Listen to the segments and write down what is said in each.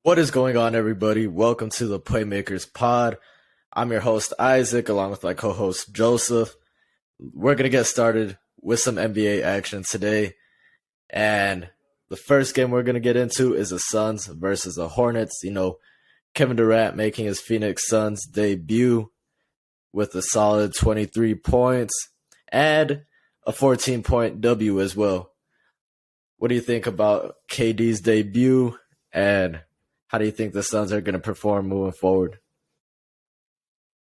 What is going on, everybody? Welcome to the Playmakers Pod. I'm your host, Isaac, along with my co host, Joseph. We're going to get started with some NBA action today. And the first game we're going to get into is the Suns versus the Hornets. Kevin Durant making his Phoenix Suns debut with a solid 23 points and a 14-point W as well. What do you think about KD's debut, and how do you think the Suns are going to perform moving forward?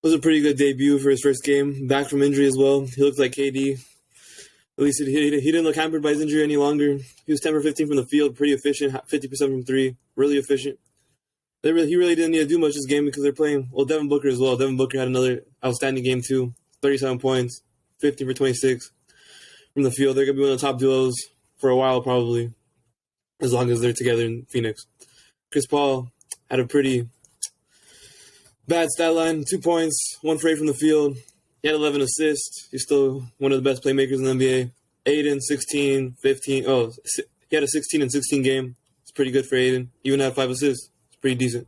It was a pretty good debut for his first game, back from injury as well. He looked like KD. At least he didn't look hampered by his injury any longer. He was 10 for 15 from the field, pretty efficient, 50% from three, really efficient. He really didn't need to do much this game because they're playing, Devin Booker as well. Devin Booker had another outstanding game too, 37 points, 15 for 26 from the field. They're going to be one of the top duos for a while probably, as long as they're together in Phoenix. Chris Paul had a pretty bad stat line, 2 points, 1 for 8 from the field. He had 11 assists. He's still one of the best playmakers in the NBA. Aiden, 16, 15. He had a 16 and 16 game. It's pretty good for Aiden. He even had 5 assists. It's pretty decent.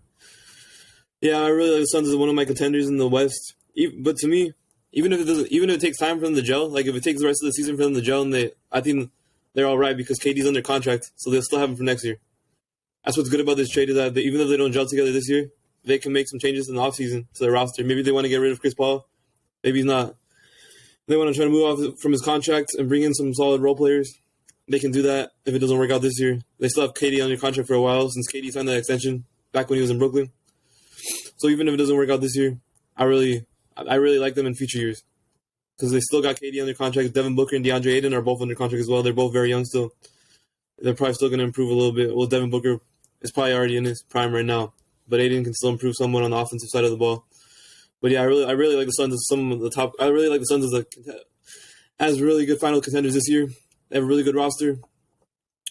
Yeah, I really like the Suns as one of my contenders in the West. But to me, even if it takes time for them to gel, like if it takes the rest of the season for them to gel, I think they're all right because KD's under contract, so they'll still have him for next year. That's what's good about this trade is that even if they don't gel together this year, they can make some changes in the offseason to their roster. Maybe they want to get rid of Chris Paul. Maybe he's not. They want to try to move off from his contract and bring in some solid role players. They can do that if it doesn't work out this year. They still have KD under contract for a while since KD signed that extension back when he was in Brooklyn. So even if it doesn't work out this year, I really like them in future years because they still got KD under contract. Devin Booker and DeAndre Ayton are both under contract as well. They're both very young still. They're probably still going to improve a little bit. Well, Devin Booker is probably already in his prime right now, but Aiden can still improve somewhat on the offensive side of the ball. But yeah, I really like the Suns as some of the top. I really like the Suns as really good final contenders this year. They have a really good roster.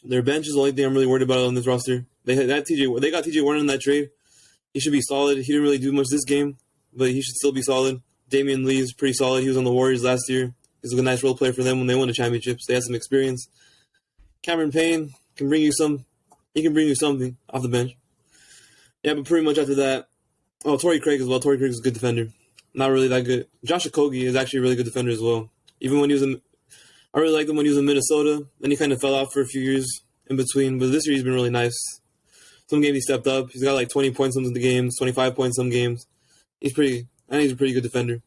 Their bench is the only thing I'm really worried about on this roster. They got TJ Warren in that trade. He should be solid. He didn't really do much this game, but he should still be solid. Damian Lee is pretty solid. He was on the Warriors last year. He's a nice role player for them when they won the championships. They had some experience. Cameron Payne can bring you some. He can bring you something off the bench. Yeah, but pretty much after that, Torrey Craig as well. Torrey Craig is a good defender. Not really that good. Josh Okogie is actually a really good defender as well. Even when he was I really liked him when he was in Minnesota. Then he kind of fell off for a few years in between. But this year he's been really nice. Some games he stepped up. He's got like 20 points some of the games, 25 points some games. I think he's a pretty good defender.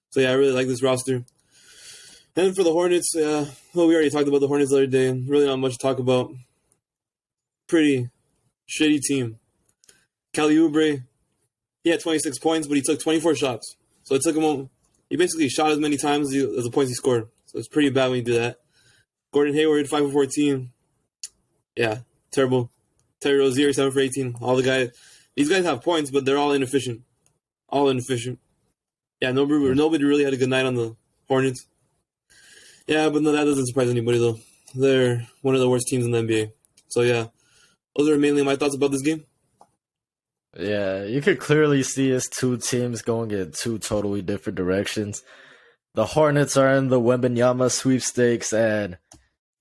So yeah, I really like this roster. And for the Hornets, we already talked about the Hornets the other day. Really not much to talk about. Pretty shitty team. Kelly Oubre, he had 26 points, but he took 24 shots. So it took him. He basically shot as many times as the points he scored. So it's pretty bad when you do that. Gordon Hayward, 5 for 14. Yeah, terrible. Terry Rozier, 7 for 18. These guys have points, but they're all inefficient. Yeah, nobody really had a good night on the Hornets. Yeah, but no, that doesn't surprise anybody, though. They're one of the worst teams in the NBA. So, yeah, those are mainly my thoughts about this game. Yeah, you could clearly see it's two teams going in two totally different directions. The Hornets are in the Wembanyama sweepstakes, and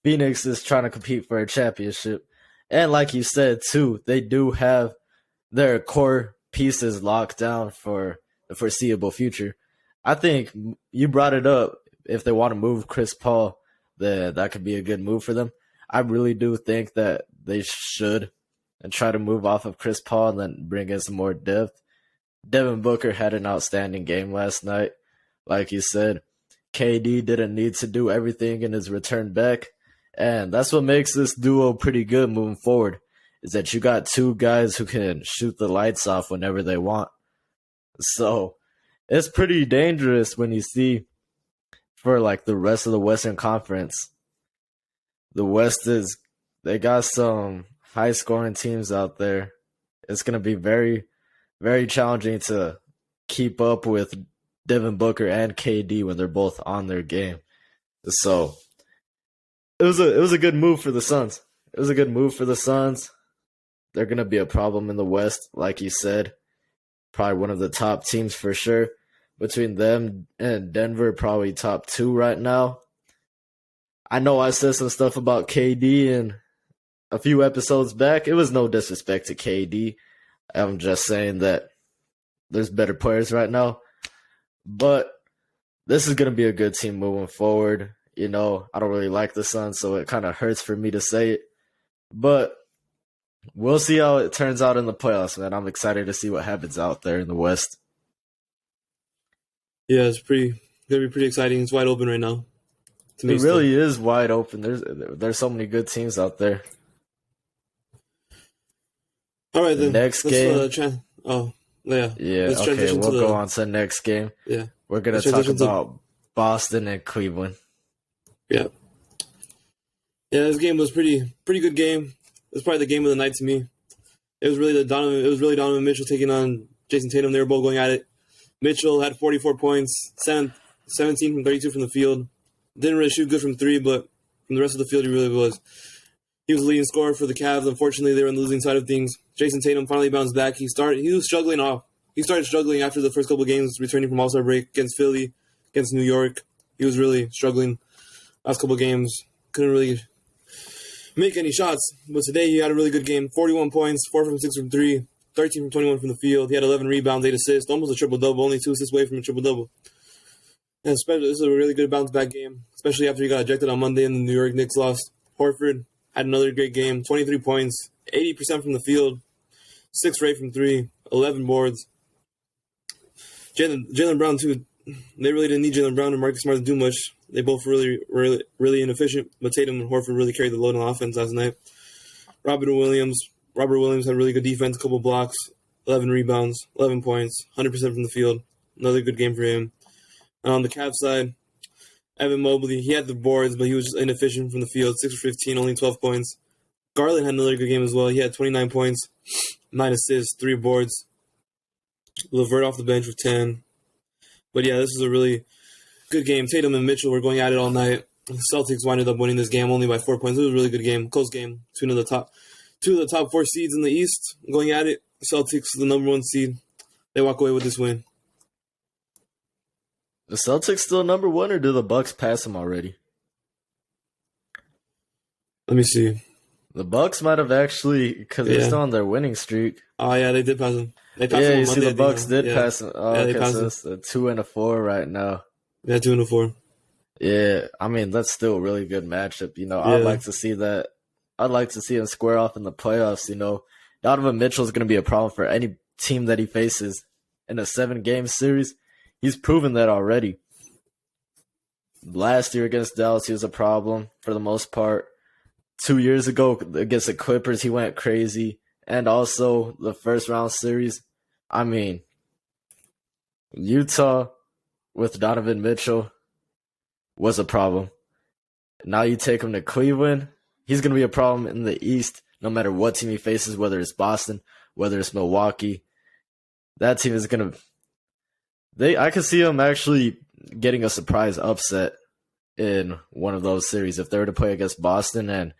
Phoenix is trying to compete for a championship. And like you said, too, they do have their core pieces locked down for the foreseeable future. I think you brought it up. If they want to move Chris Paul, that could be a good move for them. I really do think that they should and try to move off of Chris Paul and then bring in some more depth. Devin Booker had an outstanding game last night. Like you said, KD didn't need to do everything in his return back. And that's what makes this duo pretty good moving forward, is that you got two guys who can shoot the lights off whenever they want. So it's pretty dangerous when you see for like the rest of the Western Conference. The West they got some high scoring teams out there. It's going to be very, very challenging to keep up with Devin Booker and KD when they're both on their game. So it was a good move for the Suns. They're going to be a problem in the West, like you said. Probably one of the top teams for sure. Between them and Denver, probably top 2 right now. I know I said some stuff about KD and a few episodes back, it was no disrespect to KD. I'm just saying that there's better players right now. But this is going to be a good team moving forward. I don't really like the Suns, so it kind of hurts for me to say it. But we'll see how it turns out in the playoffs, man. I'm excited to see what happens out there in the West. Yeah, it's gonna be pretty exciting. It's wide open right now. It really is wide open. There's so many good teams out there. All right, then. Next game. Yeah. Okay, we'll go on to the next game. Yeah. We're going to talk about Boston and Cleveland. Yeah. Yeah, this game was pretty good game. It was probably the game of the night to me. It was really Donovan Mitchell taking on Jason Tatum. They were both going at it. Mitchell had 44 points, 17 from 32 from the field. Didn't really shoot good from three, but from the rest of the field, he really was. He was the leading scorer for the Cavs. Unfortunately, they were on the losing side of things. Jason Tatum finally bounced back. He was struggling off. He started struggling after the first couple of games, returning from All-Star break against Philly, against New York. He was really struggling last couple of games. Couldn't really make any shots. But today he had a really good game. 41 points, 4 from 6 from 3, 13 from 21 from the field. He had 11 rebounds, 8 assists, almost a triple-double, only 2 assists away from a triple-double. And especially, this is a really good bounce-back game, especially after he got ejected on Monday and the New York Knicks lost. Horford had another great game, 23 points, 80% from the field, 6 for 8 from 3, 11 boards. Jaylen Brown, too. They really didn't need Jaylen Brown and Marcus Smart to do much. They both were really inefficient, but Tatum and Horford really carried the load on offense last night. Robert Williams had really good defense, a couple blocks, 11 rebounds, 11 points, 100% from the field. Another good game for him. And on the Cavs side, Evan Mobley, he had the boards, but he was just inefficient from the field. 6 for 15, only 12 points. Garland had another good game as well. He had 29 points, 9 assists, 3 boards. LeVert off the bench with 10. But yeah, this is a really good game. Tatum and Mitchell were going at it all night. The Celtics winded up winning this game only by 4 points. It was a really good game, close game. Two of the top 4 seeds in the East going at it. Celtics, the number 1 seed. They walk away with this win. The Celtics still number 1, or do the Bucks pass them already? Let me see. The Bucks might have actually, because they're still on their winning streak. Oh yeah, they did pass them. They passed them on you Monday, see, the Bucks did pass them. Oh, they passed them. It's a 2 and a 4 right now. Yeah, 2 and a 4. Yeah, I mean that's still a really good matchup. I'd like to see that. I'd like to see him square off in the playoffs. Donovan Mitchell is going to be a problem for any team that he faces in a 7-game series. He's proven that already. Last year against Dallas, he was a problem for the most part. 2 years ago against the Clippers, he went crazy. And also the first round series. I mean, Utah with Donovan Mitchell was a problem. Now you take him to Cleveland, he's going to be a problem in the East no matter what team he faces, whether it's Boston, whether it's Milwaukee. That team is going to... I could see him actually getting a surprise upset in one of those series. If they were to play against Boston and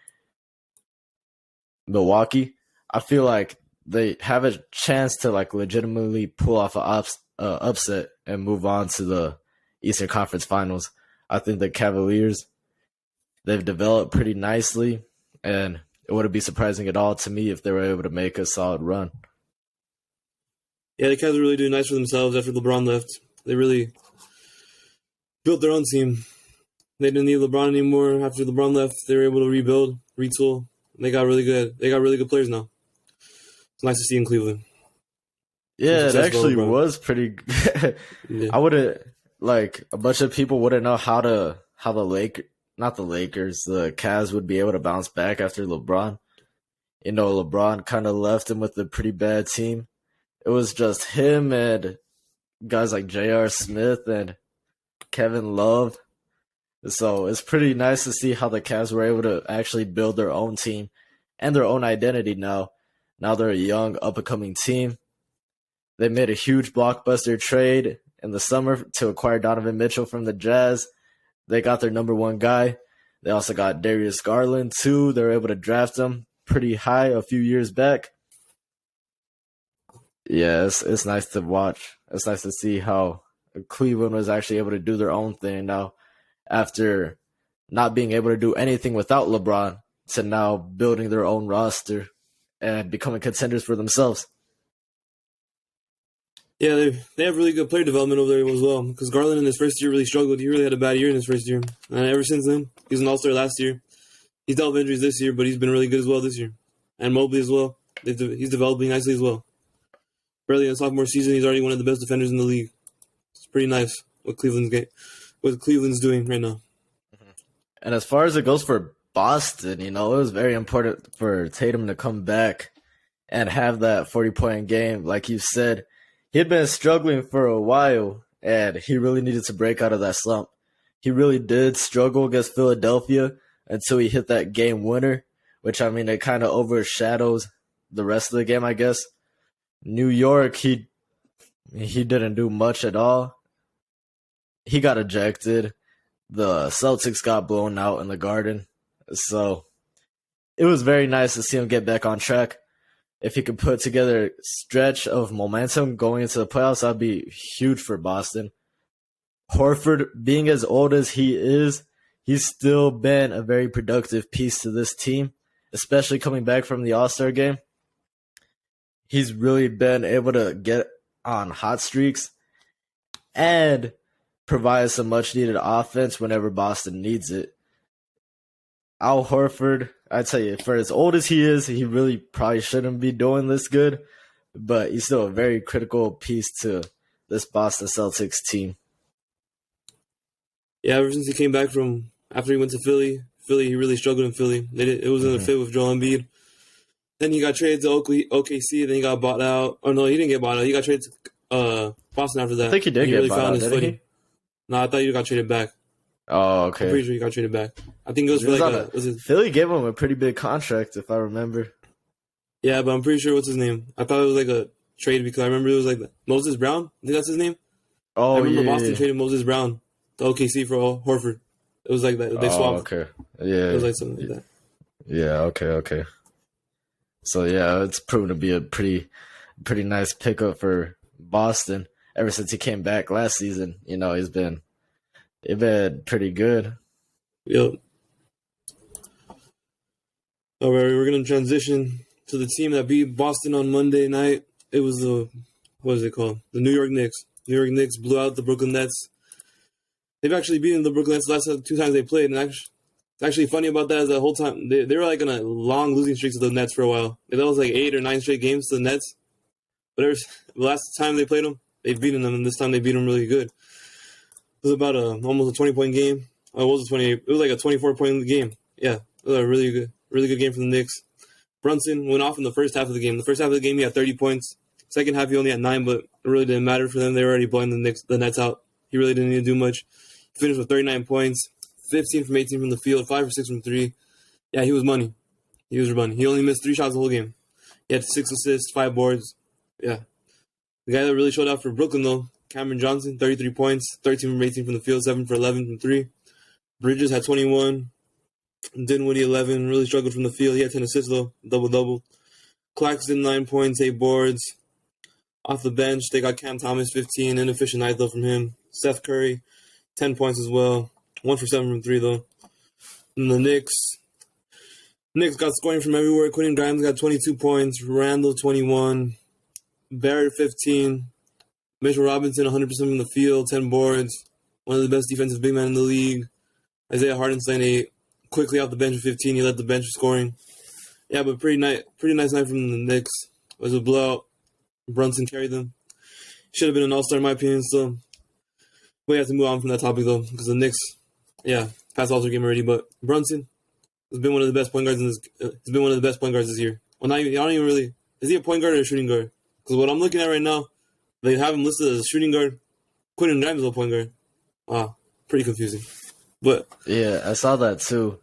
Milwaukee, I feel like they have a chance to legitimately pull off an upset and move on to the Eastern Conference Finals. I think the Cavaliers, they've developed pretty nicely, and it wouldn't be surprising at all to me if they were able to make a solid run. Yeah, the Cavs are really doing nice for themselves after LeBron left. They really built their own team. They didn't need LeBron anymore. After LeBron left, they were able to rebuild, retool. They got really good. They got really good players now. It's nice to see in Cleveland. Yeah, it actually was pretty. Yeah. I wouldn't a bunch of people wouldn't know how the Cavs would be able to bounce back after LeBron. LeBron kind of left him with a pretty bad team. It was just him and guys like J.R. Smith and Kevin Love. So it's pretty nice to see how the Cavs were able to actually build their own team and their own identity now. Now they're a young, up-and-coming team. They made a huge blockbuster trade in the summer to acquire Donovan Mitchell from the Jazz. They got their number 1 guy. They also got Darius Garland, too. They were able to draft him pretty high a few years back. Yeah, it's nice to watch. It's nice to see how Cleveland was actually able to do their own thing now after not being able to do anything without LeBron to now building their own roster and becoming contenders for themselves. Yeah, they have really good player development over there as well. Because Garland in his first year really struggled. He really had a bad year in his first year. And ever since then, he was an all-star last year. He's dealt with injuries this year, but he's been really good as well this year. And Mobley as well. He's developing nicely as well. Barely in his sophomore season, he's already one of the best defenders in the league. It's pretty nice what Cleveland's doing right now. And as far as it goes for Boston, it was very important for Tatum to come back and have that 40-point game. Like you said, he had been struggling for a while, and he really needed to break out of that slump. He really did struggle against Philadelphia until he hit that game winner, which, it kind of overshadows the rest of the game, I guess. New York, he didn't do much at all. He got ejected. The Celtics got blown out in the Garden. So it was very nice to see him get back on track. If he could put together a stretch of momentum going into the playoffs, that'd be huge for Boston. Horford, being as old as he is, he's still been a very productive piece to this team, especially coming back from the All-Star game. He's really been able to get on hot streaks and provide some much-needed offense whenever Boston needs it. Al Horford, I tell you, for as old as he is, he really probably shouldn't be doing this good, but he's still a very critical piece to this Boston Celtics team. Yeah, ever since he came back from after he went to Philly, he really struggled in Philly. It wasn't a fit with Joel Embiid. Then he got traded to OKC. Then he got bought out. Oh no, he didn't get bought out. He got traded to Boston after that. I think he did get bought out, didn't he? No, I thought he got traded back. Oh, okay. I'm pretty sure he got traded back. I think it was Philly gave him a pretty big contract, if I remember. Yeah, but I'm pretty sure what's his name. I thought it was like a trade because I remember it was like Moses Brown. I think that's his name. Oh, I remember Boston traded Moses Brown to OKC for Horford. It was like that. They swapped. Okay. Yeah. It was like something like that. Yeah. Okay. So yeah, it's proven to be a pretty nice pickup for Boston. Ever since he came back last season, he's been pretty good. Yep. All right, we're gonna transition to the team that beat Boston on Monday night. It was what is it called? The New York Knicks. New York Knicks blew out the Brooklyn Nets. They've actually beaten the Brooklyn Nets the last 2 times they played, and it's actually funny about that is the whole time they were like on a long losing streak to the Nets for a while. That was like 8 or 9 straight games to the Nets. But the last time they played them, they've beaten them, and this time they beat them really good. It was about almost a 20-point game. Oh, it was a 28. It was like a 24-point game. Yeah, it was a really good game for the Knicks. Brunson went off in the first half of the game. The first half of the game, he had 30 points. Second half, he only had 9, but it really didn't matter for them. They were already blowing the Nets out. He really didn't need to do much. He finished with 39 points, 15 from 18 from the field, 5 for 6 from 3. Yeah, he was money. He was money. He only missed 3 shots the whole game. He had 6 assists, 5 boards. Yeah. The guy that really showed out for Brooklyn, though, Cameron Johnson, 33 points, 13 from 18 from the field, 7 for 11 from 3. Bridges had 21. Dinwiddie, 11. Really struggled from the field. He had 10 assists, though. Double-double. Claxton, 9 points, 8 boards. Off the bench, they got Cam Thomas, 15. Inefficient night, though, from him. Steph Curry, 10 points as well. 1 for 7 from 3, though. And the Knicks got scoring from everywhere. Quentin Grimes got 22 points. Randall, 21. Barrett, 15. Mitchell Robinson, 100% from the field, 10 boards. One of the best defensive big men in the league. Isaiah Hartenstein, 8. Quickly off the bench with 15. He led the bench scoring. Yeah, but pretty nice night from the Knicks. It was a blowout. Brunson carried them. Should have been an all-star in my opinion still. We have to move on from that topic though, because the Knicks, passed all-star game already. But Brunson has been one of the best point guards this year. Well, I don't even really. Is he a point guard or a shooting guard? Because what I'm looking at right now, they have him listed as a shooting guard. Quentin Grimes is a point guard. Pretty confusing. But yeah, I saw that too.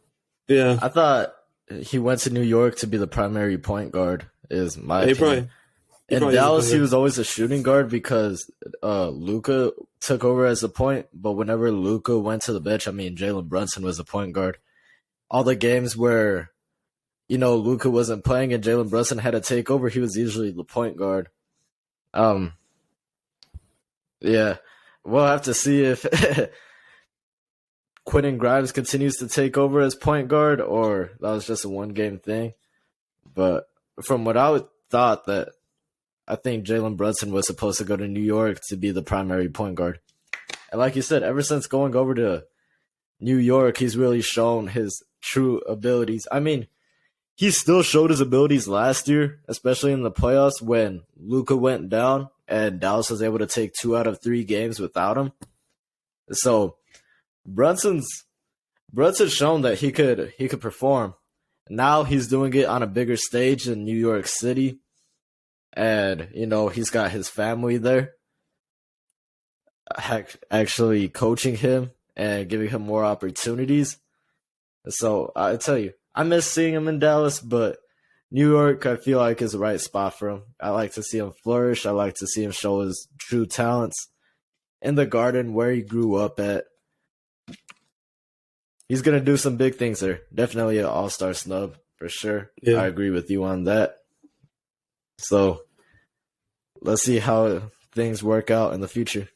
Yeah, I thought he went to New York to be the primary point guard. Is my opinion. In Dallas, he was always a shooting guard because Luka took over as a point. But whenever Luka went to the bench, Jalen Brunson was a point guard. All the games where, Luka wasn't playing and Jalen Brunson had to take over, he was usually the point guard. Yeah, we'll have to see if Quentin Grimes continues to take over as point guard, or that was just a one-game thing. But from what I thought, that I think Jalen Brunson was supposed to go to New York to be the primary point guard. And like you said, ever since going over to New York, he's really shown his true abilities. I mean, he still showed his abilities last year, especially in the playoffs when Luka went down and Dallas was able to take 2 out of 3 games without him. So Brunson's shown that he could perform. Now he's doing it on a bigger stage in New York City. And, he's got his family there actually coaching him and giving him more opportunities. So I tell you, I miss seeing him in Dallas, but New York, I feel like, is the right spot for him. I like to see him flourish. I like to see him show his true talents in the Garden where he grew up at. He's going to do some big things there. Definitely an all-star snub for sure. Yeah. I agree with you on that. So let's see how things work out in the future.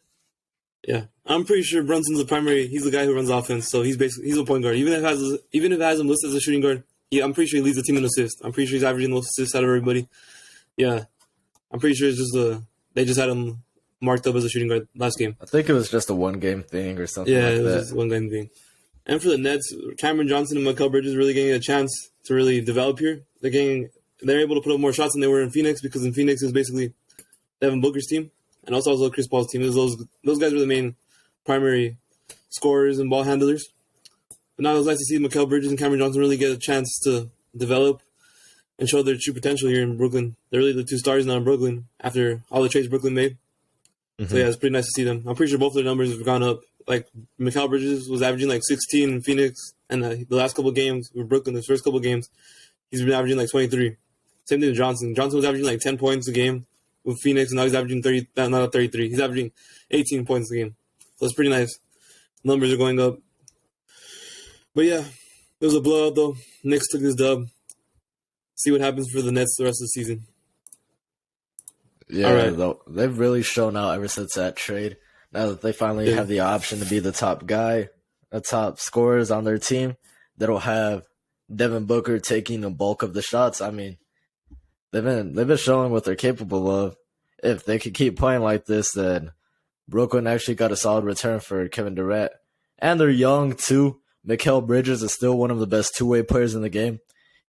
Yeah, I'm pretty sure Brunson's the primary. He's the guy who runs offense, so he's a point guard. Even if it has him listed as a shooting guard, I'm pretty sure he leads the team in assists. I'm pretty sure he's averaging the most assists out of everybody. Yeah, I'm pretty sure it's just they just had him marked up as a shooting guard last game. I think it was just a one-game thing or something. Yeah, like it was that. just a one-game thing. And for the Nets, Cameron Johnson and Mikal Bridges really getting a chance to really develop here. They're able to put up more shots than they were in Phoenix, because in Phoenix it was basically Devin Booker's team and also Chris Paul's team. Those guys were the main primary scorers and ball handlers. But now it was nice to see Mikal Bridges and Cameron Johnson really get a chance to develop and show their true potential here in Brooklyn. They're really the 2 stars now in Brooklyn after all the trades Brooklyn made. Mm-hmm. So yeah, it's pretty nice to see them. I'm pretty sure both of their numbers have gone up. Like Mikal Bridges was averaging like 16 in Phoenix, and the last couple of games with Brooklyn, the first couple of games, he's been averaging like 23. Same thing with Johnson. Johnson was averaging like 10 points a game with Phoenix, and now he's averaging 33. He's averaging 18 points a game. So it's pretty nice. Numbers are going up. But yeah, it was a blowout though. Knicks took this dub. See what happens for the Nets the rest of the season. Yeah, right. They've really shown out ever since that trade. Now that they finally have the option to be the top guy, the top scorers on their team, that'll have Devin Booker taking the bulk of the shots. I mean, they've been showing what they're capable of. If they could keep playing like this, then Brooklyn actually got a solid return for Kevin Durant. And they're young, too. Mikal Bridges is still one of the best two-way players in the game.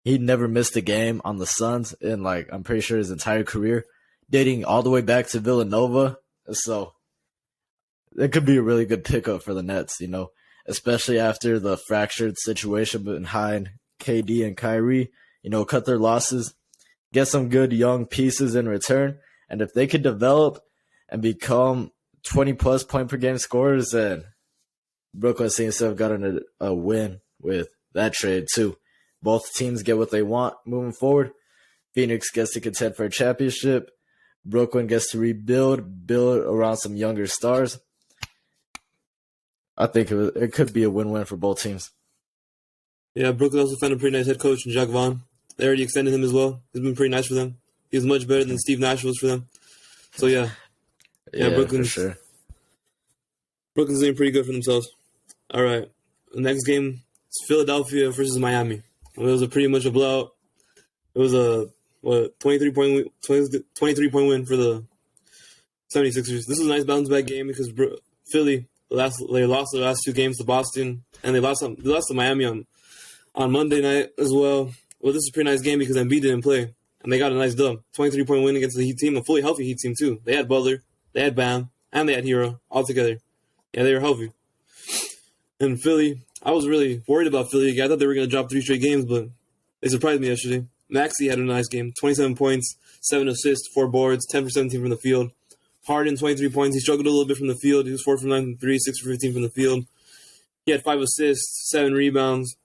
He never missed a game on the Suns in, I'm pretty sure his entire career, dating all the way back to Villanova. So it could be a really good pickup for the Nets, especially after the fractured situation behind KD and Kyrie. Cut their losses, get some good young pieces in return. And if they could develop and become 20-plus point per game scorers, then Brooklyn seems to have gotten a win with that trade, too. Both teams get what they want moving forward. Phoenix gets to contend for a championship. Brooklyn gets to build around some younger stars. I think it could be a win-win for both teams. Yeah, Brooklyn also found a pretty nice head coach in Jacques Vaughn. They already extended him as well. He's been pretty nice for them. He was much better than Steve Nash was for them. So, yeah. Yeah, Brooklyn's, for sure. Brooklyn's doing pretty good for themselves. All right. The next game is Philadelphia versus Miami. It was pretty much a blowout. It was a 23-point win for the 76ers. This was a nice bounce-back game because Philly they lost the last 2 games to Boston, and they lost to Miami on Monday night as well. Well, this is a pretty nice game because Embiid didn't play, and they got a nice dub. 23-point win against the Heat team, a fully healthy Heat team, too. They had Butler, they had Bam, and they had Hero all together. Yeah, they were healthy. And Philly, I was really worried about Philly. I thought they were going to drop 3 straight games, but they surprised me yesterday. Maxey had a nice game. 27 points, 7 assists, 4 boards, 10 for 17 from the field. Harden, 23 points. He struggled a little bit from the field. He was 4 from 9 from 3, 6 for 15 from the field. He had 5 assists, 7 rebounds.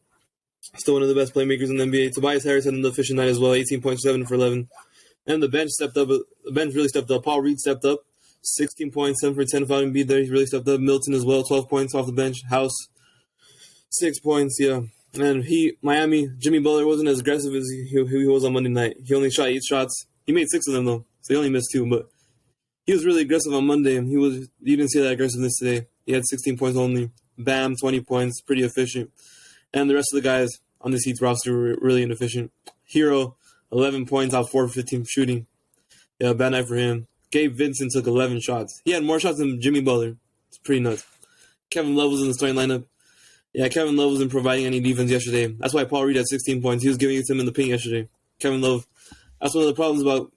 Still one of the best playmakers in the NBA. Tobias Harris had an efficient night as well, 18 points, 7 for 11. And the bench stepped up. The bench really stepped up. Paul Reed stepped up. 16 points, 7 for 10 without Embiid there. He really stepped up. Milton as well, 12 points off the bench. House, 6 points, yeah. And Miami, Jimmy Butler wasn't as aggressive as he was on Monday night. He only shot 8 shots. He made 6 of them, though, so he only missed 2. But he was really aggressive on Monday, and you didn't see that aggressiveness today. He had 16 points only. Bam, 20 points, pretty efficient. And the rest of the guys on this Heat's roster were really inefficient. Hero, 11 points out 4 for 15 shooting. Yeah, bad night for him. Gabe Vincent took 11 shots. He had more shots than Jimmy Butler. It's pretty nuts. Kevin Love was in the starting lineup. Yeah, Kevin Love wasn't providing any defense yesterday. That's why Paul Reed had 16 points. He was giving it to him in the paint yesterday. Kevin Love, that's one of the problems about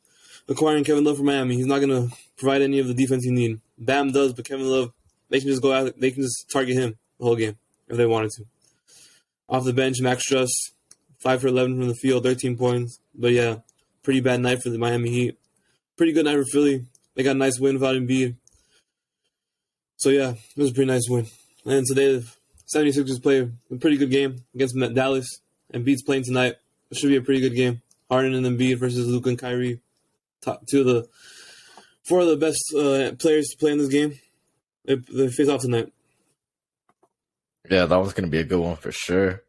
acquiring Kevin Love from Miami. He's not going to provide any of the defense you need. Bam does, but Kevin Love, they can just go out, they can just target him the whole game if they wanted to. Off the bench, Max Struss, 5 for 11 from the field, 13 points. But yeah, pretty bad night for the Miami Heat. Pretty good night for Philly. They got a nice win without Embiid. So yeah, it was a pretty nice win. And today, the 76ers play a pretty good game against Dallas. Embiid's playing tonight. It should be a pretty good game. Harden and Embiid versus Luka and Kyrie. Four of the best players to play in this game. They face off tonight. Yeah, that one's going to be a good one for sure.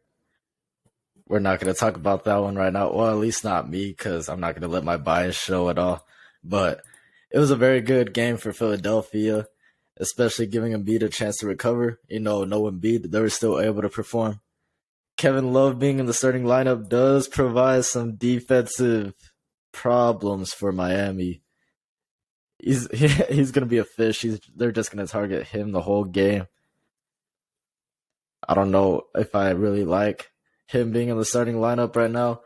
We're not going to talk about that one right now. Well, at least not me, because I'm not going to let my bias show at all. But it was a very good game for Philadelphia, especially giving Embiid a chance to recover. No Embiid, they were still able to perform. Kevin Love being in the starting lineup does provide some defensive problems for Miami. He's going to be a fish. They're just going to target him the whole game. I don't know if I really like him being in the starting lineup right now.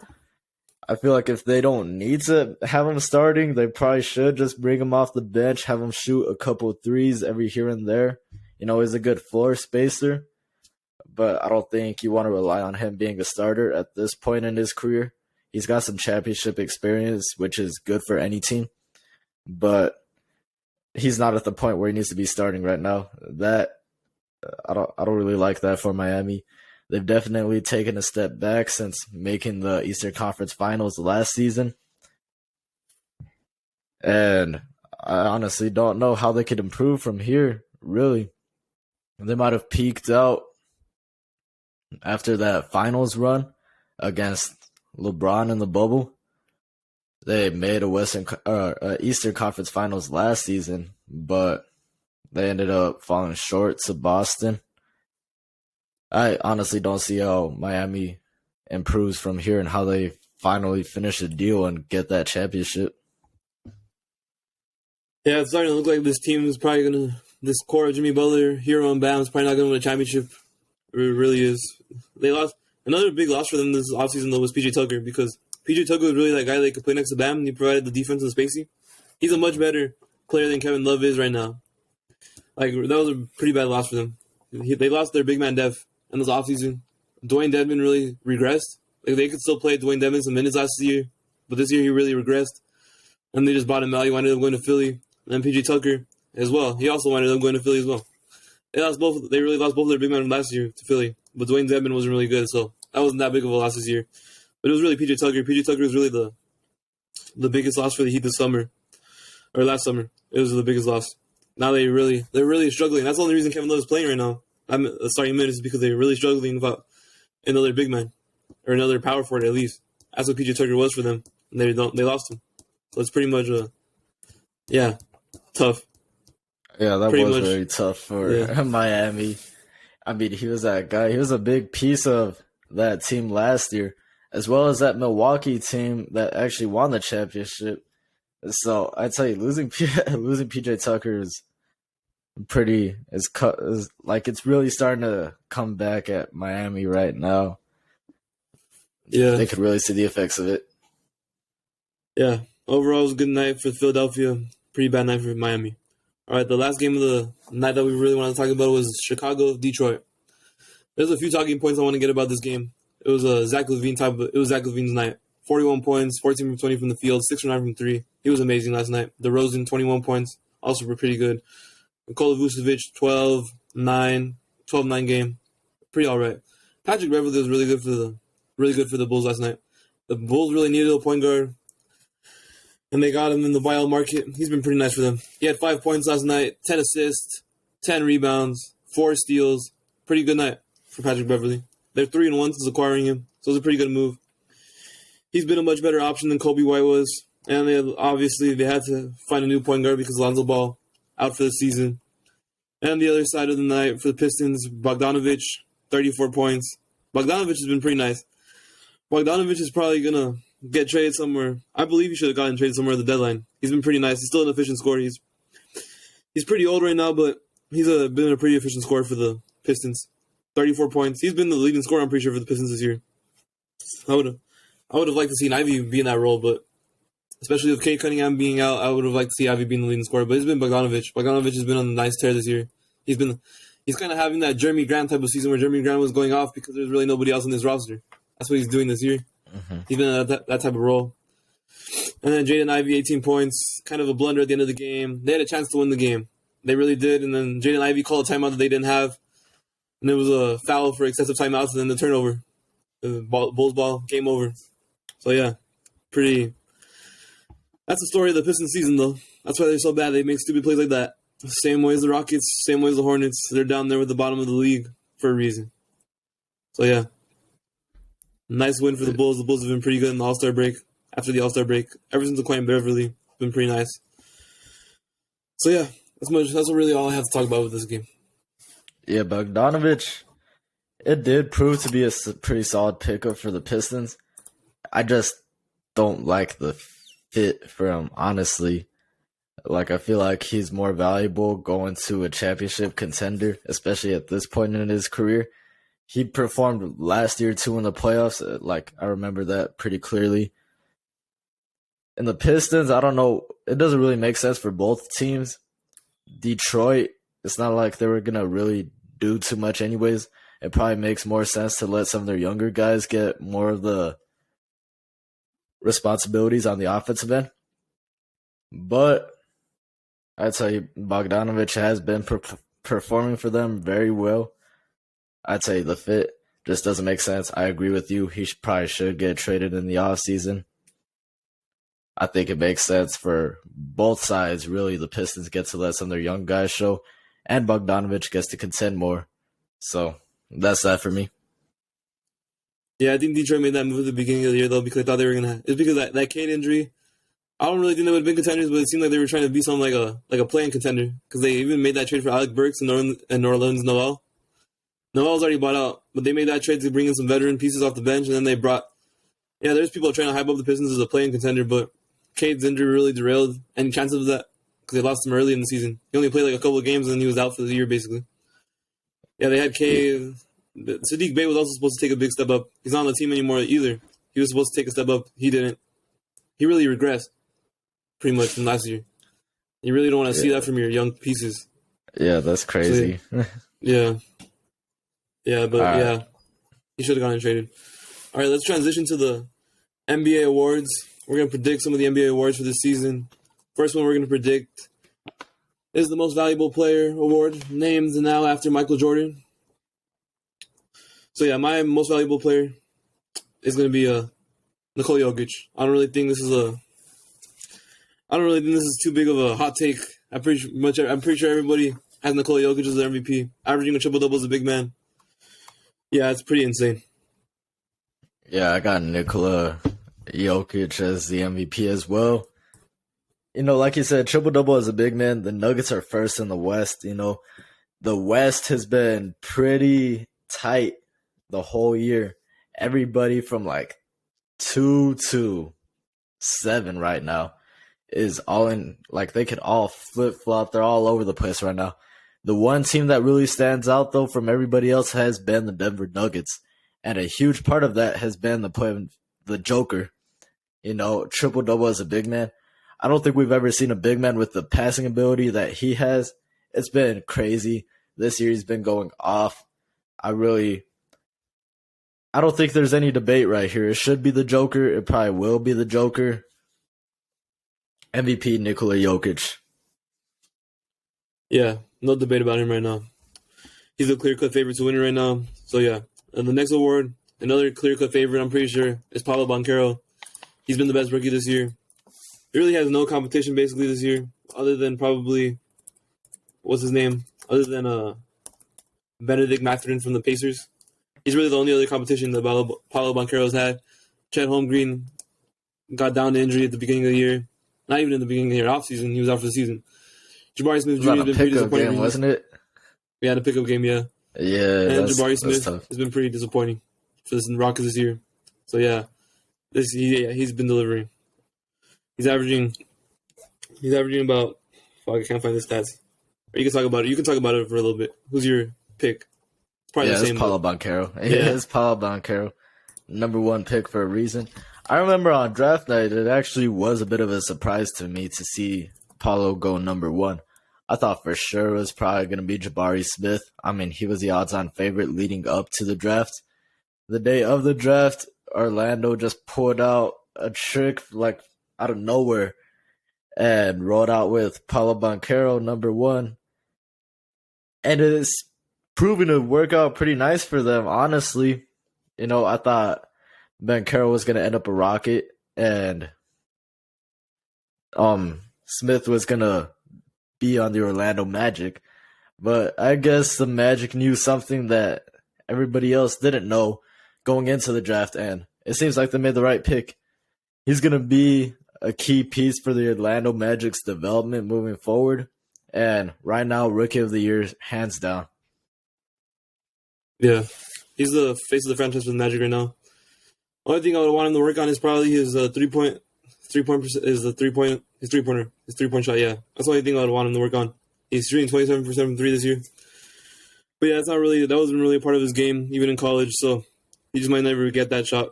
I feel like if they don't need to have him starting, they probably should just bring him off the bench, have him shoot a couple threes every here and there. He's a good floor spacer, but I don't think you want to rely on him being a starter at this point in his career. He's got some championship experience, which is good for any team, but he's not at the point where he needs to be starting right now. I don't really like that for Miami. They've definitely taken a step back since making the Eastern Conference Finals last season. And I honestly don't know how they could improve from here, really. They might have peaked out after that finals run against LeBron in the bubble. They made a Eastern Conference Finals last season, but they ended up falling short to Boston. I honestly don't see how Miami improves from here and how they finally finish a deal and get that championship. Yeah, it's starting to look like this team is probably going to, this core of Jimmy Butler, Hero, and Bam is probably not going to win a championship. It really is. They lost. Another big loss for them this offseason, though, was PJ Tucker, because PJ Tucker was really that guy that could play next to Bam, and he provided the defense and spacing. He's a much better player than Kevin Love is right now. That was a pretty bad loss for them. They lost their big man depth in this offseason. Dwayne Dedmon really regressed. They could still play Dwayne Dedmon some minutes last year, but this year he really regressed. And they just bought him out. He ended up going to Philly. And then PJ Tucker as well. He also ended up going to Philly as well. They really lost both of their big men from last year to Philly. But Dwayne Dedmon wasn't really good, so that wasn't that big of a loss this year. But it was really PJ Tucker. PJ Tucker was really the biggest loss for the Heat this summer. Or last summer. It was the biggest loss. Now they're really struggling. That's the only reason Kevin Love is playing right now. Starting minutes is because they're really struggling about another big man or another power forward at least. That's what PJ Tucker was for them. And they lost him. So it's pretty much tough. Yeah, that pretty was very tough for Miami. I mean, he was that guy. He was a big piece of that team last year, as well as that Milwaukee team that actually won the championship. So I tell you, losing PJ Tucker is it's really starting to come back at Miami right now. Yeah, they could really see the effects of it. Yeah, overall, it was a good night for Philadelphia. Pretty bad night for Miami. All right, the last game of the night that we really want to talk about was Chicago-Detroit. There's a few talking points I want to get about this game. It was Zach Levine's night. 41 points, 14 from 20 from the field, 6 from 9 from 3. He was amazing last night. DeRozan, 21 points, also were pretty good. Nikola Vucevic, 12-9 game. Pretty all right. Patrick Beverley was really good for the Bulls last night. The Bulls really needed a point guard, and they got him in the wild market. He's been pretty nice for them. He had 5 points last night, 10 assists, 10 rebounds, 4 steals. Pretty good night for Patrick Beverley. They're 3-1 since acquiring him, so it was a pretty good move. He's been a much better option than Kobe White was, and they had to find a new point guard because Lonzo Ball out for the season. And the other side of the night for the Pistons, Bogdanovic, 34 points. Bogdanovic has been pretty nice. Bogdanovic is probably going to get traded somewhere. I believe he should have gotten traded somewhere at the deadline. He's been pretty nice. He's still an efficient scorer. He's pretty old right now, but he's been a pretty efficient scorer for the Pistons. 34 points. He's been the leading scorer, I'm pretty sure, for the Pistons this year. I would have liked to see Ivy be in that role, but especially with Kate Cunningham being out, I would have liked to see Ivy being the leading scorer. But it's been Bogdanovic. Bogdanovic has been on a nice tear this year. He's kind of having that Jeremy Grant type of season where Jeremy Grant was going off because there's really nobody else on this roster. That's what he's doing this year. Mm-hmm. He's been in that type of role. And then Jaden Ivey, 18 points, kind of a blunder at the end of the game. They had a chance to win the game. They really did. And then Jaden Ivey called a timeout that they didn't have. And it was a foul for excessive timeouts and then the turnover. The Bulls ball, game over. So, yeah, that's the story of the Pistons season, though. That's why they're so bad. They make stupid plays like that. Same way as the Rockets, same way as the Hornets. They're down there with the bottom of the league for a reason. So, yeah. Nice win for the Bulls. The Bulls have been pretty good in the All-Star break. After the All-Star break. Ever since the Quinn Beverly, it's been pretty nice. So, yeah. That's really all I have to talk about with this game. Yeah, Bogdanovic, it did prove to be a pretty solid pickup for the Pistons. I just don't like the fit for him, honestly. Like, I feel like he's more valuable going to a championship contender, especially at this point in his career. He performed last year, too, in the playoffs. Like, I remember that pretty clearly. And the Pistons, I don't know. It doesn't really make sense for both teams. Detroit, it's not like they were going to really do too much anyways. It probably makes more sense to let some of their younger guys get more of the responsibilities on the offensive end. But I'd say Bogdanovic has been performing for them very well. I'd say the fit just doesn't make sense. I agree with you. He probably should get traded in the offseason. I think it makes sense for both sides, really. The Pistons get to let some of their young guys show, and Bogdanovic gets to contend more. So that's that for me. Yeah, I think Detroit made that move at the beginning of the year, though, because I thought they were going to. It's because that Cade injury. I don't really think they would have been contenders, but it seemed like they were trying to be something like a play-in contender because they even made that trade for Alec Burks and Nerlens Noel. Noel's already bought out, but they made that trade to bring in some veteran pieces off the bench, and then they brought. Yeah, there's people trying to hype up the Pistons as a play-in contender, but Cade's injury really derailed any chances of that because they lost him early in the season. He only played like a couple of games, and then he was out for the year, basically. Yeah, they had Cade. Sadiq Bey was also supposed to take a big step up. He's not on the team anymore either. He was supposed to take a step up. He didn't. He really regressed pretty much from last year. You really don't want to see that from your young pieces. Yeah, that's crazy. So, yeah. Yeah, but yeah, he should have gone and traded. All right, let's transition to the NBA awards. We're going to predict some of the NBA awards for this season. First one we're going to predict is the Most Valuable Player award, named now after Michael Jordan. So yeah, my Most Valuable Player is going to be Nikola Jokic. I don't really think this is too big of a hot take. I'm pretty sure everybody has Nikola Jokic as their MVP, averaging a triple-double as a big man. Yeah, it's pretty insane. Yeah, I got Nikola Jokic as the MVP as well. You know, like you said, triple-double as a big man. The Nuggets are first in the West. You know, the West has been pretty tight the whole year. Everybody from like 2 to 7 right now is all in, like they could all flip-flop. They're all over the place right now. The one team that really stands out, though, from everybody else has been the Denver Nuggets. And a huge part of that has been the play of the Joker. You know, triple-double as a big man. I don't think we've ever seen a big man with the passing ability that he has. It's been crazy. This year he's been going off. I don't think there's any debate right here. It should be the Joker. It probably will be the Joker. MVP Nikola Jokic. Yeah, no debate about him right now. He's a clear-cut favorite to win it right now. So, yeah. And the next award, another clear-cut favorite, I'm pretty sure, is Paolo Banchero. He's been the best rookie this year. He really has no competition, basically, this year, other than probably, what's his name? Other than Benedict Mathurin from the Pacers. He's really the only other competition that Paolo Banchero's had. Chet Holmgren got down to injury at the beginning of the year. Not even in the beginning of the year, off-season. He was out for the season. Jabari Smith Jr. has been pretty disappointing. Game, wasn't it? We had a pickup game, yeah. Yeah, And Jabari that's Smith tough. has been pretty disappointing for the Rockets this year. So yeah, he's been delivering. He's averaging about. Fuck, I can't find the stats. Or you can talk about it. You can talk about it for a little bit. Who's your pick? It's probably Yeah, the it's same. Paulo Banchero. Yeah, it's Paulo Banchero. Number one pick for a reason. I remember on draft night, it actually was a bit of a surprise to me to see Paulo go number one. I thought for sure it was probably going to be Jabari Smith. I mean, he was the odds-on favorite leading up to the draft. The day of the draft, Orlando just pulled out a trick like out of nowhere and rolled out with Paulo Banchero number one. And it's proving to work out pretty nice for them, honestly. You know, I thought Banchero was going to end up a Rocket and Smith was going to be on the Orlando Magic. But I guess the Magic knew something that everybody else didn't know going into the draft, and it seems like they made the right pick. He's going to be a key piece for the Orlando Magic's development moving forward, and right now, Rookie of the Year, hands down. Yeah, he's the face of the franchise for the Magic right now. Only thing I would want him to work on is probably his three point shot. Yeah, that's the only thing I would want him to work on. He's shooting 27% from three this year. But yeah, that wasn't really a part of his game, even in college, so he just might never get that shot.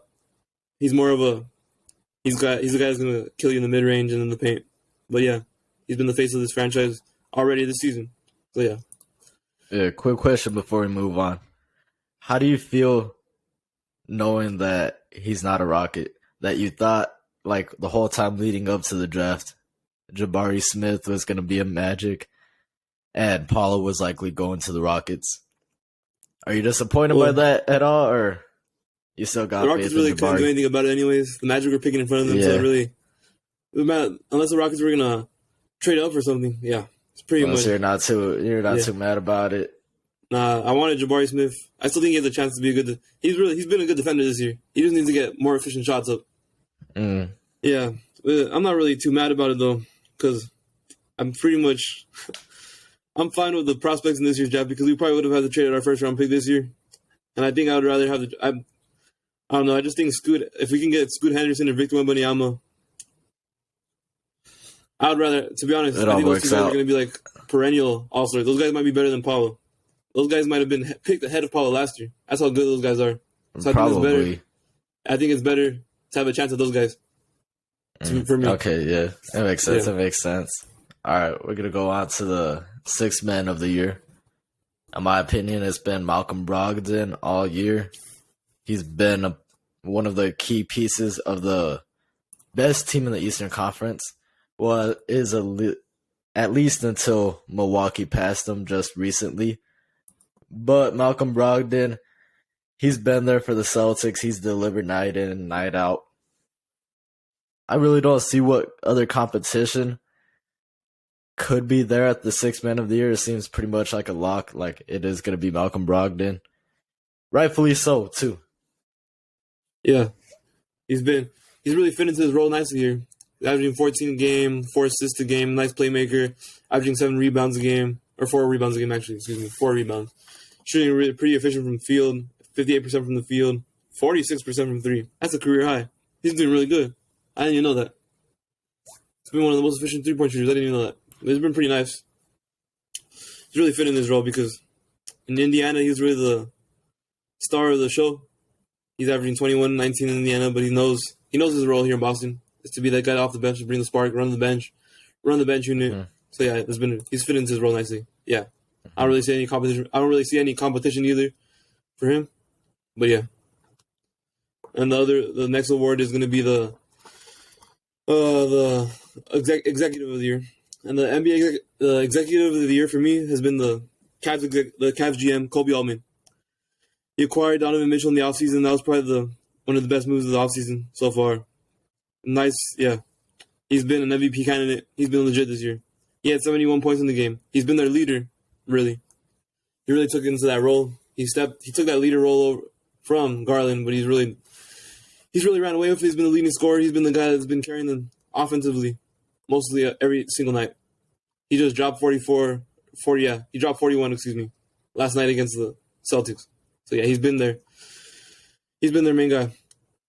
He's more of he's the guy that's going to kill you in the mid-range and in the paint. But yeah, he's been the face of this franchise already this season. So yeah. Yeah, quick question before we move on. How do you feel knowing that he's not a Rocket? That you thought, like, the whole time leading up to the draft, Jabari Smith was going to be a Magic and Paulo was likely going to the Rockets. Are you disappointed by that at all, or you still got the Rockets faith really in Jabari? couldn't do anything about it anyways. The Magic were picking in front of them, so it really, unless the Rockets were gonna trade up or something, yeah, it's pretty much. You're not too mad about it. Nah, I wanted Jabari Smith. I still think he has a chance to be a good. He's been a good defender this year. He just needs to get more efficient shots up. Yeah, I'm not really too mad about it though, because I'm pretty much. I'm fine with the prospects in this year's draft because we probably would have had to trade our first round pick this year, and I think I would rather have I don't know. I just think if we can get Scoot Henderson and Victor Wembanyama, I would rather, to be honest, I think those two guys are going to be like perennial all-stars. Those guys might be better than Paulo. Those guys might have been picked ahead of Paulo last year. That's how good those guys are. So Probably. I think it's better to have a chance at those guys. For me. Okay, yeah. That makes sense. That makes sense. All right, we're going to go on to the sixth man of the year. In my opinion, it's been Malcolm Brogdon all year. He's been one of the key pieces of the best team in the Eastern Conference. Well, at least until Milwaukee passed them just recently. But Malcolm Brogdon, he's been there for the Celtics. He's delivered night in and night out. I really don't see what other competition could be there at the sixth man of the year. It seems pretty much like a lock. Like, it is going to be Malcolm Brogdon. Rightfully so, too. Yeah. He's really fit into his role nicely here. Averaging 14 a game, 4 assists a game, nice playmaker, averaging 7 rebounds a game, or 4 rebounds a game, actually, 4 rebounds. Shooting really pretty efficient from the field, 58% from the field, 46% from 3. That's a career high. He's doing really good. I didn't even know that. He's been one of the most efficient three-point shooters. I didn't even know that. It's been pretty nice. He's really fit in his role because in Indiana, he was really the star of the show. He's averaging 21, 19 in Indiana, but he knows his role here in Boston is to be that guy off the bench, to bring the spark, run the bench unit. Mm. So yeah, he's fit into his role nicely. Yeah, I don't really see any competition. I don't really see any competition either for him. But yeah, and the next award is going to be the executive of the year, and the NBA executive of the year for me has been the Cavs GM Kobe Altman. He acquired Donovan Mitchell in the offseason. That was probably one of the best moves of the offseason so far. Nice, yeah. He's been an MVP candidate. He's been legit this year. He had 71 points in the game. He's been their leader, really. He really took into that role. He took that leader role over from Garland, but he's really ran away with it. He's been the leading scorer. He's been the guy that's been carrying them offensively mostly every single night. He just dropped 41, excuse me. last night against the Celtics. So yeah, he's been there. He's been their main guy.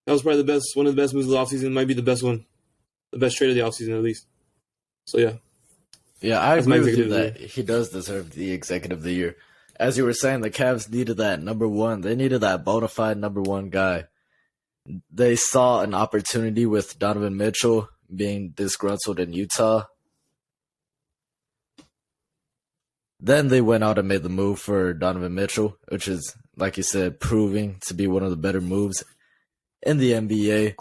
That was probably one of the best moves of the offseason. Might be the best one. The best trade of the offseason, at least. So yeah. Yeah, I That's my agree with you executive that he does deserve the executive of the year. As you were saying, the Cavs needed that number one. They needed that bona fide number one guy. They saw an opportunity with Donovan Mitchell being disgruntled in Utah. Then they went out and made the move for Donovan Mitchell, which is, like you said, proving to be one of the better moves in the NBA.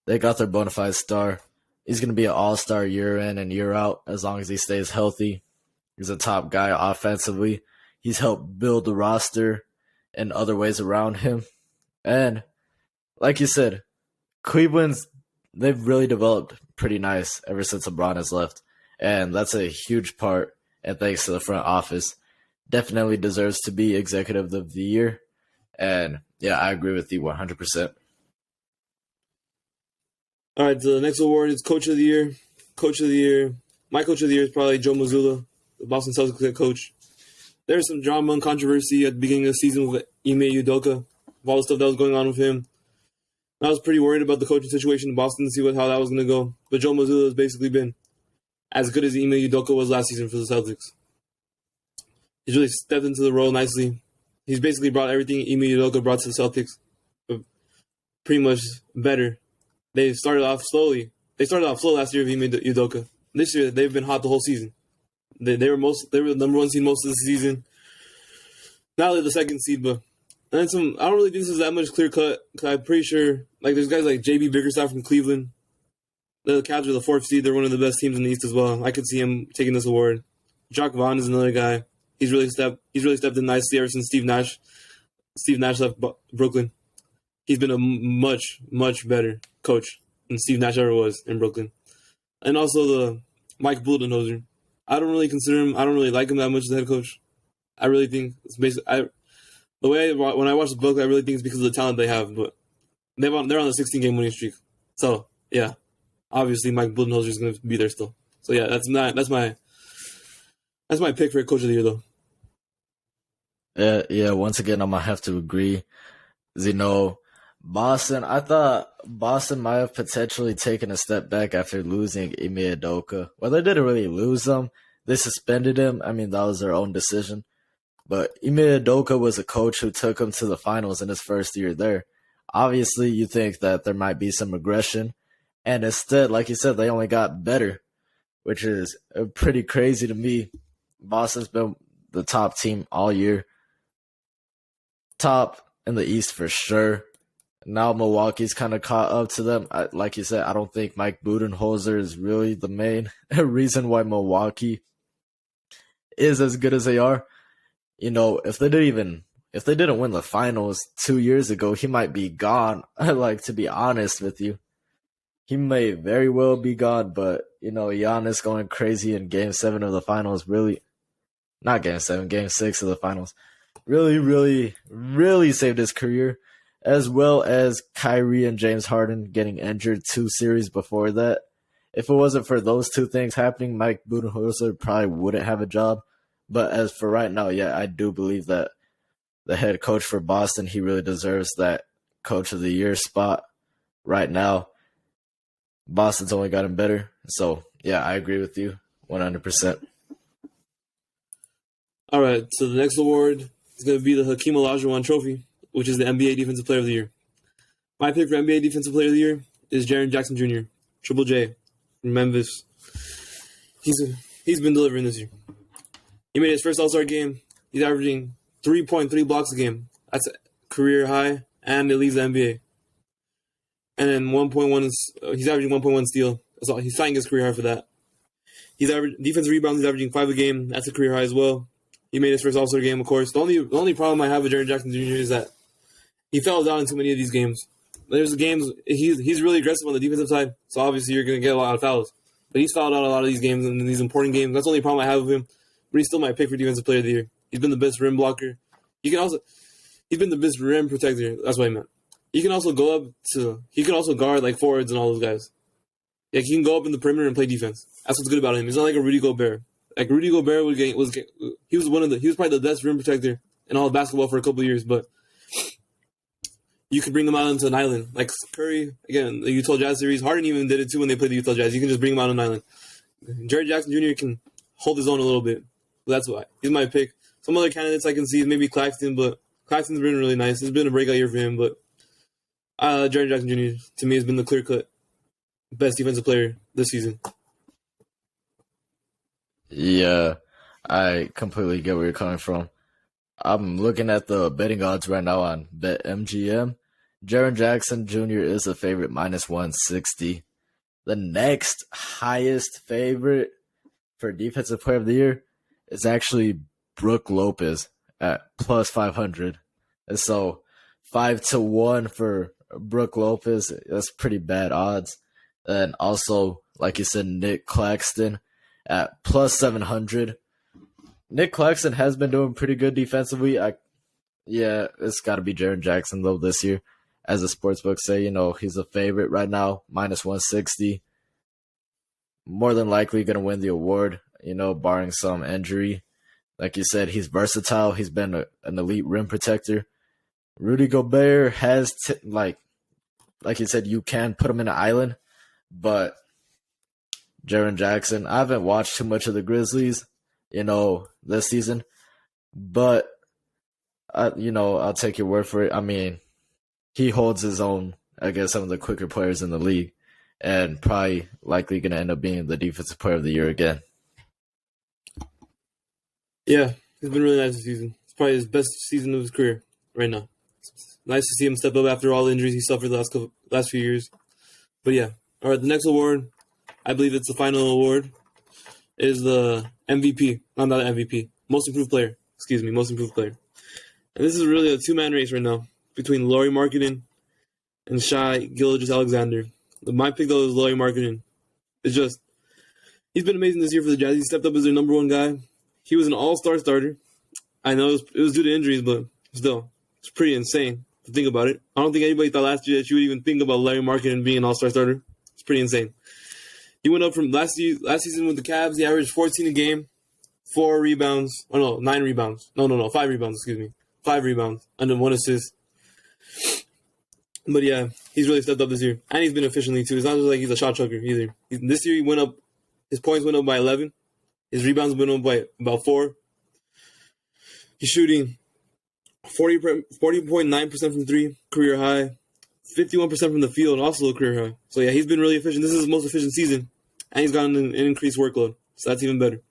They got their bona fide star. He's going to be an all-star year in and year out as long as he stays healthy. He's a top guy offensively. He's helped build the roster and other ways around him. And like you said, Cleveland's, they've really developed pretty nice ever since LeBron has left. And that's a huge part, and thanks to the front office. Definitely deserves to be executive of the year. And yeah, I agree with you 100%. All right, the next award is Coach of the Year. Coach of the Year. My Coach of the Year is probably Joe Mazzulla, the Boston Celtics head coach. There's some drama and controversy at the beginning of the season with Ime Udoka, of all the stuff that was going on with him. I was pretty worried about the coaching situation in Boston to see how that was going to go. But Joe Mazzulla has basically been as good as Ime Udoka was last season for the Celtics. He's really stepped into the role nicely. He's basically brought everything Ime Udoka brought to the Celtics, but pretty much better. They started off slowly. They started off slow last year with Ime Udoka. This year, they've been hot the whole season. They were the number one seed most of the season. Now they're the second seed, but and then some. I don't really think this is that much clear cut. Cause I'm pretty sure like there's guys like JB Bickerstaff from Cleveland. The Cavs are the fourth seed. They're one of the best teams in the East as well. I could see him taking this award. Jacques Vaughn is another guy. He's really stepped in nicely ever since Steve Nash left Brooklyn. He's been a much, much better coach than Steve Nash ever was in Brooklyn. And also the Mike Budenholzer. I don't really consider him. I don't really like him that much as a head coach. I really think it's basically when I watch the book, I really think it's because of the talent they have. But they're on the 16-game winning streak. So yeah, obviously Mike Budenholzer is going to be there still. So yeah, that's my pick for Coach of the Year though. Yeah. Once again, I'm gonna have to agree. Boston, I thought Boston might have potentially taken a step back after losing Ime Udoka. Well, they didn't really lose him. They suspended him. I mean, that was their own decision. But Ime Udoka was a coach who took him to the finals in his first year there. Obviously, you think that there might be some regression. And instead, like you said, they only got better, which is pretty crazy to me. Boston's been the top team all year. Top in the East for sure. Now Milwaukee's kind of caught up to them. Like you said, I don't think Mike Budenholzer is really the main reason why Milwaukee is as good as they are. If they didn't win the finals 2 years ago, he might be gone. Like, to be honest with you, he may very well be gone. But Giannis going crazy in Game 7 of the finals, really, not Game 7, Game 6 of the finals, really, really, really saved his career. As well as Kyrie and James Harden getting injured 2 series before that. If it wasn't for those two things happening, Mike Budenholzer probably wouldn't have a job. But as for right now, yeah, I do believe that the head coach for Boston, he really deserves that Coach of the Year spot right now. Boston's only gotten better. So, yeah, I agree with you 100%. All right, so the next award is going to be the Hakeem Olajuwon Trophy, which is the NBA Defensive Player of the Year. My pick for NBA Defensive Player of the Year is Jaren Jackson Jr., Triple J, from Memphis. He's been delivering this year. He made his first All-Star game. He's averaging 3.3 blocks a game. That's a career high, and it leads the NBA. And then he's averaging 1.1 steal. He's tying his career high for that. He's defensive rebounds. He's averaging 5 a game. That's a career high as well. He made his first All-Star game, of course. The only problem I have with Jaren Jackson Jr. is that he fell down in too many of these games. There's games he's really aggressive on the defensive side, so obviously you're going to get a lot of fouls. But he's fouled out a lot of these games and these important games. That's the only problem I have with him. But he's still my pick for Defensive Player of the Year. He's been the best rim blocker. He's been the best rim protector. That's what I meant. He can also guard like forwards and all those guys. Like, he can go up in the perimeter and play defense. That's what's good about him. He's not like a Rudy Gobert. Like, Rudy Gobert he was probably the best rim protector in all of basketball for a couple of years, but you could bring them out onto an island. Like Curry, again, the Utah Jazz series. Harden even did it too when they played the Utah Jazz. You can just bring them out on an island. Jared Jackson Jr. can hold his own a little bit. That's why. He's my pick. Some other candidates I can see, maybe Claxton, but Claxton's been really nice. It's been a breakout year for him, but Jared Jackson Jr. to me has been the clear-cut best defensive player this season. Yeah, I completely get where you're coming from. I'm looking at the betting odds right now on BetMGM. Jaren Jackson Jr. is a favorite, minus 160. The next highest favorite for Defensive Player of the Year is actually Brook Lopez at plus 500. And so 5-1 for Brook Lopez, that's pretty bad odds. And also, like you said, Nick Claxton at plus 700. Nick Claxton has been doing pretty good defensively. It's got to be Jaren Jackson, though, this year. As the sportsbook say, he's a favorite right now, minus 160. More than likely going to win the award, barring some injury. Like you said, he's versatile. He's been an elite rim protector. Rudy Gobert has, like you said, you can put him in an island. But Jaren Jackson, I haven't watched too much of the Grizzlies, this season. But, I'll take your word for it. I mean, he holds his own against some of the quicker players in the league and probably likely going to end up being the Defensive Player of the Year again. Yeah, he's been really nice this season. It's probably his best season of his career right now. It's nice to see him step up after all the injuries he suffered the last few years. But yeah, all right, the next award, I believe it's the final award, is the MVP. I'm not an MVP. Most Improved Player. Most Improved Player. And this is really a two-man race right now between Lauri Markkanen and Shai Gilgeous-Alexander. My pick, though, is Lauri Markkanen. It's just, he's been amazing this year for the Jazz. He stepped up as their number one guy. He was an all-star starter. I know it was due to injuries, but still, it's pretty insane to think about it. I don't think anybody thought last year that you would even think about Lauri Markkanen being an all-star starter. It's pretty insane. He went up from last season with the Cavs. He averaged 14 a game, 4 rebounds. Oh, no, 9 rebounds. No, 5 rebounds, 5 rebounds, and then 1 assist. But yeah, he's really stepped up this year. And he's been efficiently, too. It's not just like he's a shot chucker either. This year, his points went up by 11. His rebounds went up by about 4. He's shooting 40.9% from 3, career high. 51% from the field, also a career high. So yeah, he's been really efficient. This is his most efficient season. And he's gotten an increased workload. So that's even better.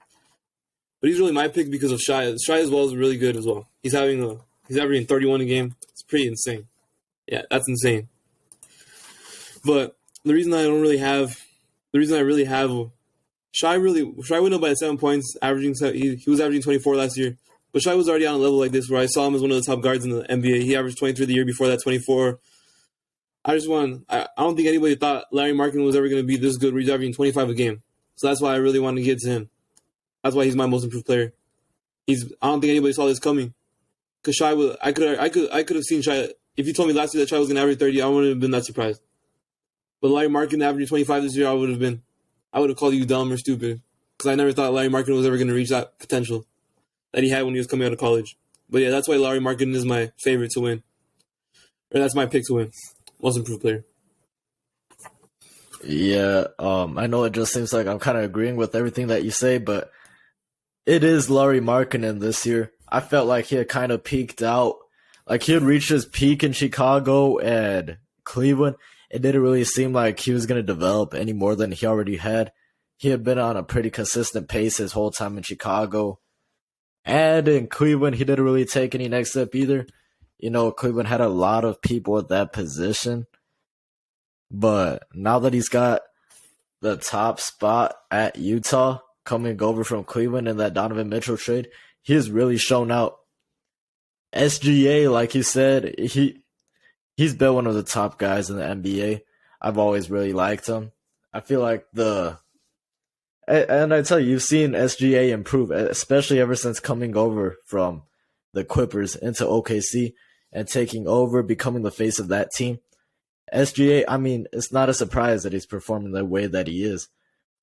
But he's really my pick because of Shai. Shai as well is really good as well. He's averaging 31 a game. It's pretty insane. Yeah, that's insane. But the reason I really have Shai went up by 7 points, he was averaging 24 last year. But Shai was already on a level like this where I saw him as one of the top guards in the NBA. He averaged 23 the year before that, 24. I don't think anybody thought Lauri Markkanen was ever going to be this good where he's averaging 25 a game. So that's why I really wanted to get to him. That's why he's my most improved player. I don't think anybody saw this coming. Because Shai I could have seen Shai. If you told me last year that Shai was going to average 30, I wouldn't have been that surprised. But Lauri Markkanen averaging 25 this year, I would have called you dumb or stupid. Because I never thought Lauri Markkanen was ever going to reach that potential that he had when he was coming out of college. But yeah, that's why Lauri Markkanen is my favorite to win. Or that's my pick to win. Most improved player. Yeah, I know it just seems like I'm kind of agreeing with everything that you say, but it is Lauri Markkanen this year. I felt like he had kind of peaked out. Like he had reached his peak in Chicago and Cleveland. It didn't really seem like he was going to develop any more than he already had. He had been on a pretty consistent pace his whole time in Chicago. And in Cleveland, he didn't really take any next step either. Cleveland had a lot of people at that position. But now that he's got the top spot at Utah, coming over from Cleveland in that Donovan Mitchell trade, he has really shown out. SGA, like you said, he's been one of the top guys in the NBA. I've always really liked him. I feel like and I tell you, you've seen SGA improve, especially ever since coming over from the Clippers into OKC and taking over, becoming the face of that team. SGA, I mean, it's not a surprise that he's performing the way that he is.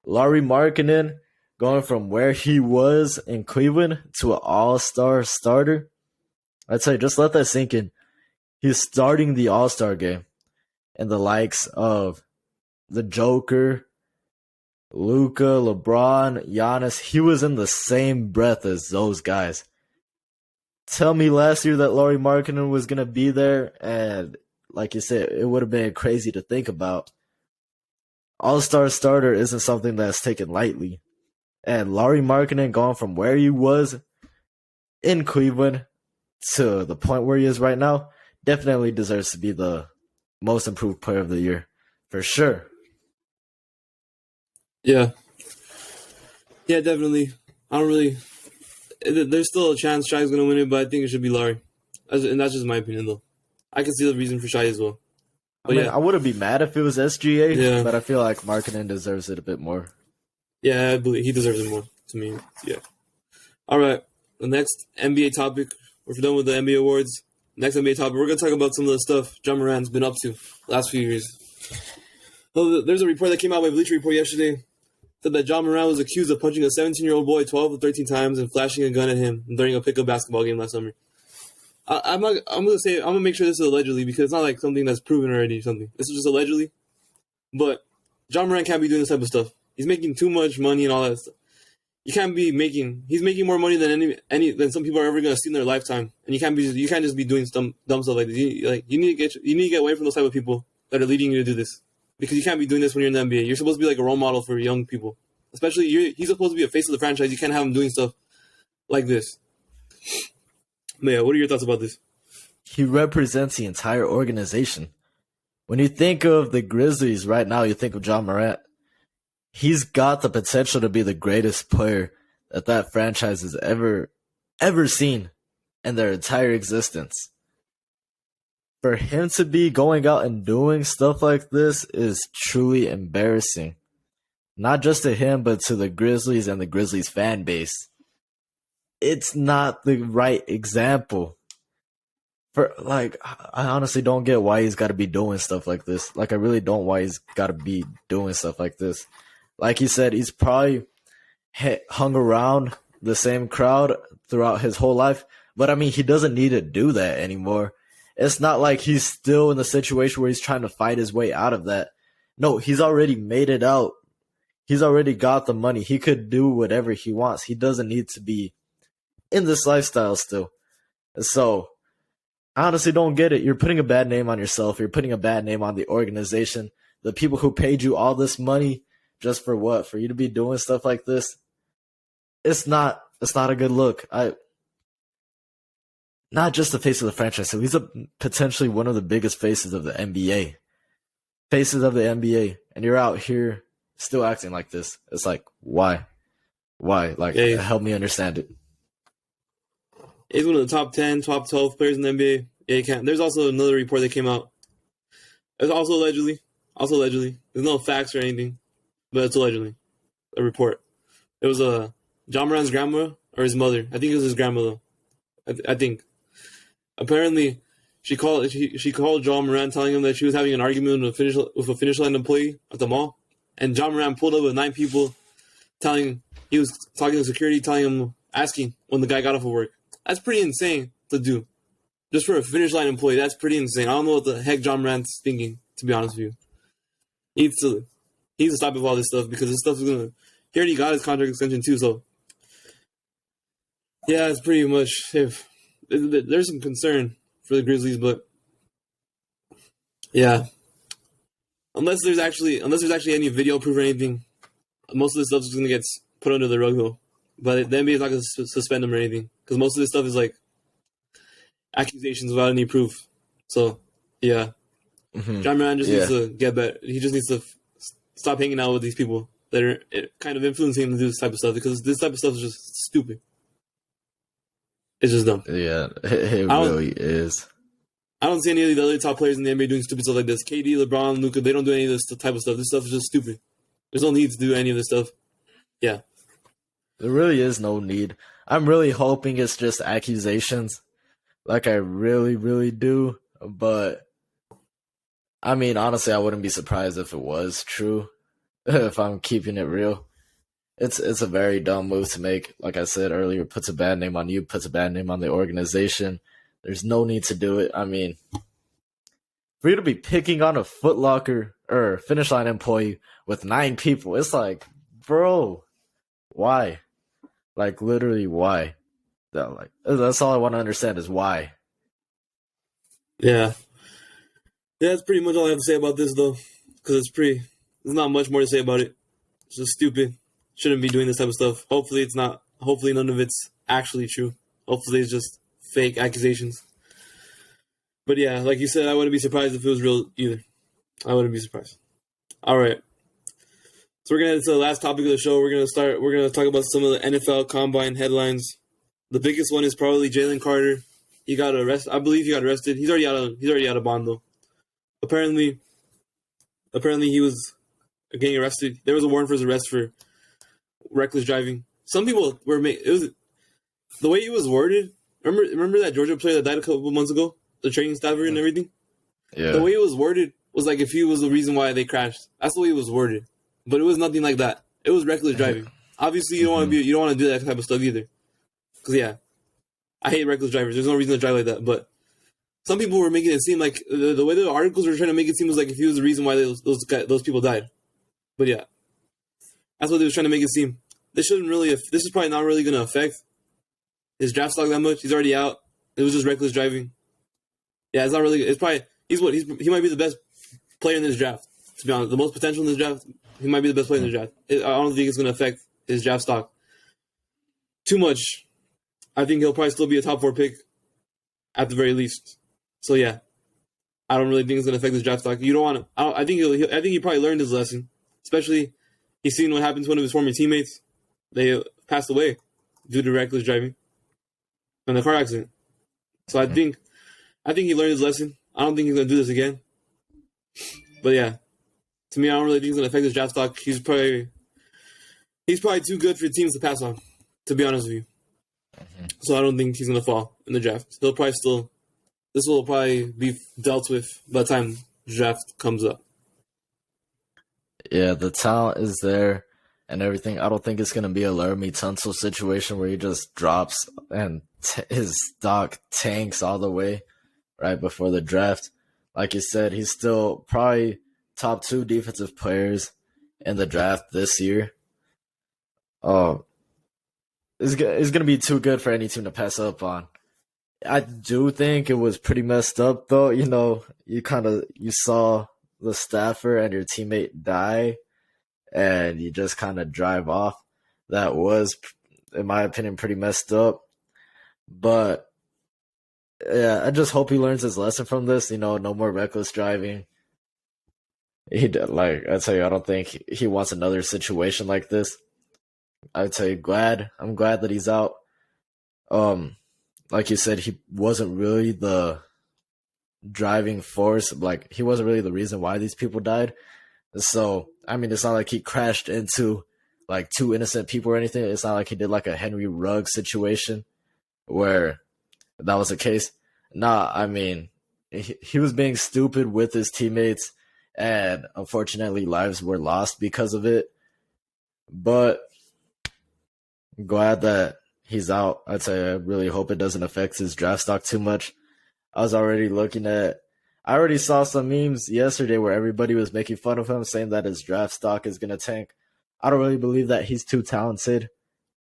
Lauri Markkanen, going from where he was in Cleveland to an all-star starter, I'd say just let that sink in. He's starting the All-Star game, and the likes of the Joker, Luka, LeBron, Giannis, he was in the same breath as those guys. Tell me last year that Lauri Markkanen was going to be there, and like you said, it would have been crazy to think about. All-Star starter isn't something that's taken lightly. And Lauri Markkanen going from where he was in Cleveland to the point where he is right now definitely deserves to be the most improved player of the year. For sure. Yeah. Yeah, definitely. There's still a chance Shai's going to win it, but I think it should be Lauri. And that's just my opinion, though. I can see the reason for Shai as well. But I wouldn't be mad if it was SGA, but I feel like Markkanen deserves it a bit more. Yeah, I believe he deserves it more, to me. Yeah. All right. The next NBA topic. We're done with the NBA awards. Next NBA topic, we're going to talk about some of the stuff Ja Morant's been up to the last few years. So there's a report that came out by Bleacher Report yesterday. Said that Ja Morant was accused of punching a 17-year-old boy 12 or 13 times and flashing a gun at him during a pickup basketball game last summer. I'm gonna make sure this is allegedly because it's not like something that's proven already or something. This is just allegedly. But Ja Morant can't be doing this type of stuff. He's making too much money and all that stuff. He's making more money than than some people are ever gonna see in their lifetime. And you can't just be doing some dumb stuff like this. You need to get away from those type of people that are leading you to do this. Because you can't be doing this when you're in the NBA. You're supposed to be like a role model for young people. Especially he's supposed to be a face of the franchise. You can't have him doing stuff like this. But yeah, what are your thoughts about this? He represents the entire organization. When you think of the Grizzlies right now, you think of Ja Morant. He's got the potential to be the greatest player that franchise has ever seen in their entire existence. For him to be going out and doing stuff like this is truly embarrassing. Not just to him, but to the Grizzlies and the Grizzlies fan base. It's not the right example. I honestly don't get why he's got to be doing stuff like this. I really don't why he's got to be doing stuff like this. Like he said, he's probably hung around the same crowd throughout his whole life. But, he doesn't need to do that anymore. It's not like he's still in the situation where he's trying to fight his way out of that. No, he's already made it out. He's already got the money. He could do whatever he wants. He doesn't need to be in this lifestyle still. So, I honestly don't get it. You're putting a bad name on yourself. You're putting a bad name on the organization. The people who paid you all this money just for what? For you to be doing stuff like this? It's not a good look. Not just the face of the franchise. So he's potentially one of the biggest faces of the NBA. Faces of the NBA. And you're out here still acting like this. It's like, why? Why? Help me understand it. He's one of the top 10, top 12 players in the NBA. Yeah, he can. There's also another report that came out. It's also allegedly. There's no facts or anything. But it's allegedly a report. It was Ja Morant's grandma or his mother. I think it was his grandma, though. I think. Apparently, she called Ja Morant telling him that she was having an argument with a finish line employee at the mall, and Ja Morant pulled up with 9 people, he was talking to security, asking when the guy got off of work. That's pretty insane to do, just for a finish line employee. That's pretty insane. I don't know what the heck Ja Morant's thinking, to be honest with you. He needs to stop with all this stuff because this stuff is gonna. He already got his contract extension too, so yeah, it's pretty much there's some concern for the Grizzlies, but yeah, unless there's actually any video proof or anything, most of this stuff is gonna get put under the rug though. But the NBA is not gonna suspend them or anything because most of this stuff is like accusations without any proof. So yeah, Ja Morant just needs to get better. He just needs to stop hanging out with these people that are kind of influencing him to do this type of stuff because this type of stuff is just stupid. It's just dumb. Yeah, it really is. I don't see any of the other top players in the NBA doing stupid stuff like this. KD, LeBron, Luka, they don't do any of this type of stuff. This stuff is just stupid. There's no need to do any of this stuff. Yeah. There really is no need. I'm really hoping it's just accusations. I really, really do. But, honestly, I wouldn't be surprised if it was true. If I'm keeping it real. It's a very dumb move to make. Like I said earlier, puts a bad name on you, puts a bad name on the organization. There's no need to do it. I mean, for you to be picking on a Foot Locker or Finish Line employee with 9 people, it's like, bro, why? Like, literally, why? That's all I want to understand is why. Yeah. Yeah, that's pretty much all I have to say about this, though. Because there's not much more to say about it. It's just stupid. Shouldn't be doing this type of stuff. Hopefully none of it's actually true. Hopefully it's just fake accusations. But yeah, like you said, I wouldn't be surprised if it was real either. I wouldn't be surprised. All right. So we're going to head to the last topic of the show. We're going to talk about some of the NFL Combine headlines. The biggest one is probably Jalen Carter. He got arrested. I believe he got arrested. He's already out of bond, though. Apparently he was getting arrested. There was a warrant for his arrest for reckless driving. Some people were the way it was worded. Remember that Georgia player that died a couple months ago, the training staffer and everything. Yeah. The way it was worded was like if he was the reason why they crashed. That's the way it was worded, but it was nothing like that. It was reckless driving. Obviously, you don't want to do that type of stuff either. Because yeah, I hate reckless drivers. There's no reason to drive like that, but. Some people were making it seem like the way the articles were trying to make it seem was like if he was the reason why those people died. But yeah, that's what they was trying to make it seem. This is probably not really going to affect his draft stock that much. He's already out. It was just reckless driving. Yeah, it's not really. It's probably he might be the best player in this draft. To be honest, the most potential in this draft. He might be the best player in the draft. I don't think it's going to affect his draft stock too much. I think he'll probably still be a top 4 pick at the very least. So yeah, I don't really think it's gonna affect his draft stock. You don't want to. I think he probably learned his lesson. Especially, he's seen what happened to one of his former teammates. They passed away due to reckless driving in a car accident. So I think he learned his lesson. I don't think he's gonna do this again. But yeah, to me, I don't really think it's gonna affect his draft stock. He's probably too good for teams to pass on. To be honest with you, so I don't think he's gonna fall in the draft. He'll probably still. This will probably be dealt with by the time the draft comes up. Yeah, the talent is there and everything. I don't think it's going to be a Laramie Tunsil situation where he just drops and his stock tanks all the way right before the draft. Like you said, he's still probably top 2 defensive players in the draft this year. It's going to be too good for any team to pass up on. I do think it was pretty messed up, though. You know, you saw the staffer and your teammate die, and you just kind of drive off. That was, in my opinion, pretty messed up. But yeah, I just hope he learns his lesson from this. You know, no more reckless driving. I tell you, I don't think he wants another situation like this. I tell you, I'm glad that he's out. Like you said, he wasn't really the driving force. Like, he wasn't really the reason why these people died. So, I mean, it's not like he crashed into, like, 2 innocent people or anything. It's not like he did, like, a Henry Ruggs situation where that was the case. Nah, I mean, he was being stupid with his teammates, and unfortunately, lives were lost because of it. But I'm glad that he's out. I'd say I really hope it doesn't affect his draft stock too much. I already saw some memes yesterday where everybody was making fun of him, saying that his draft stock is going to tank. I don't really believe that he's too talented.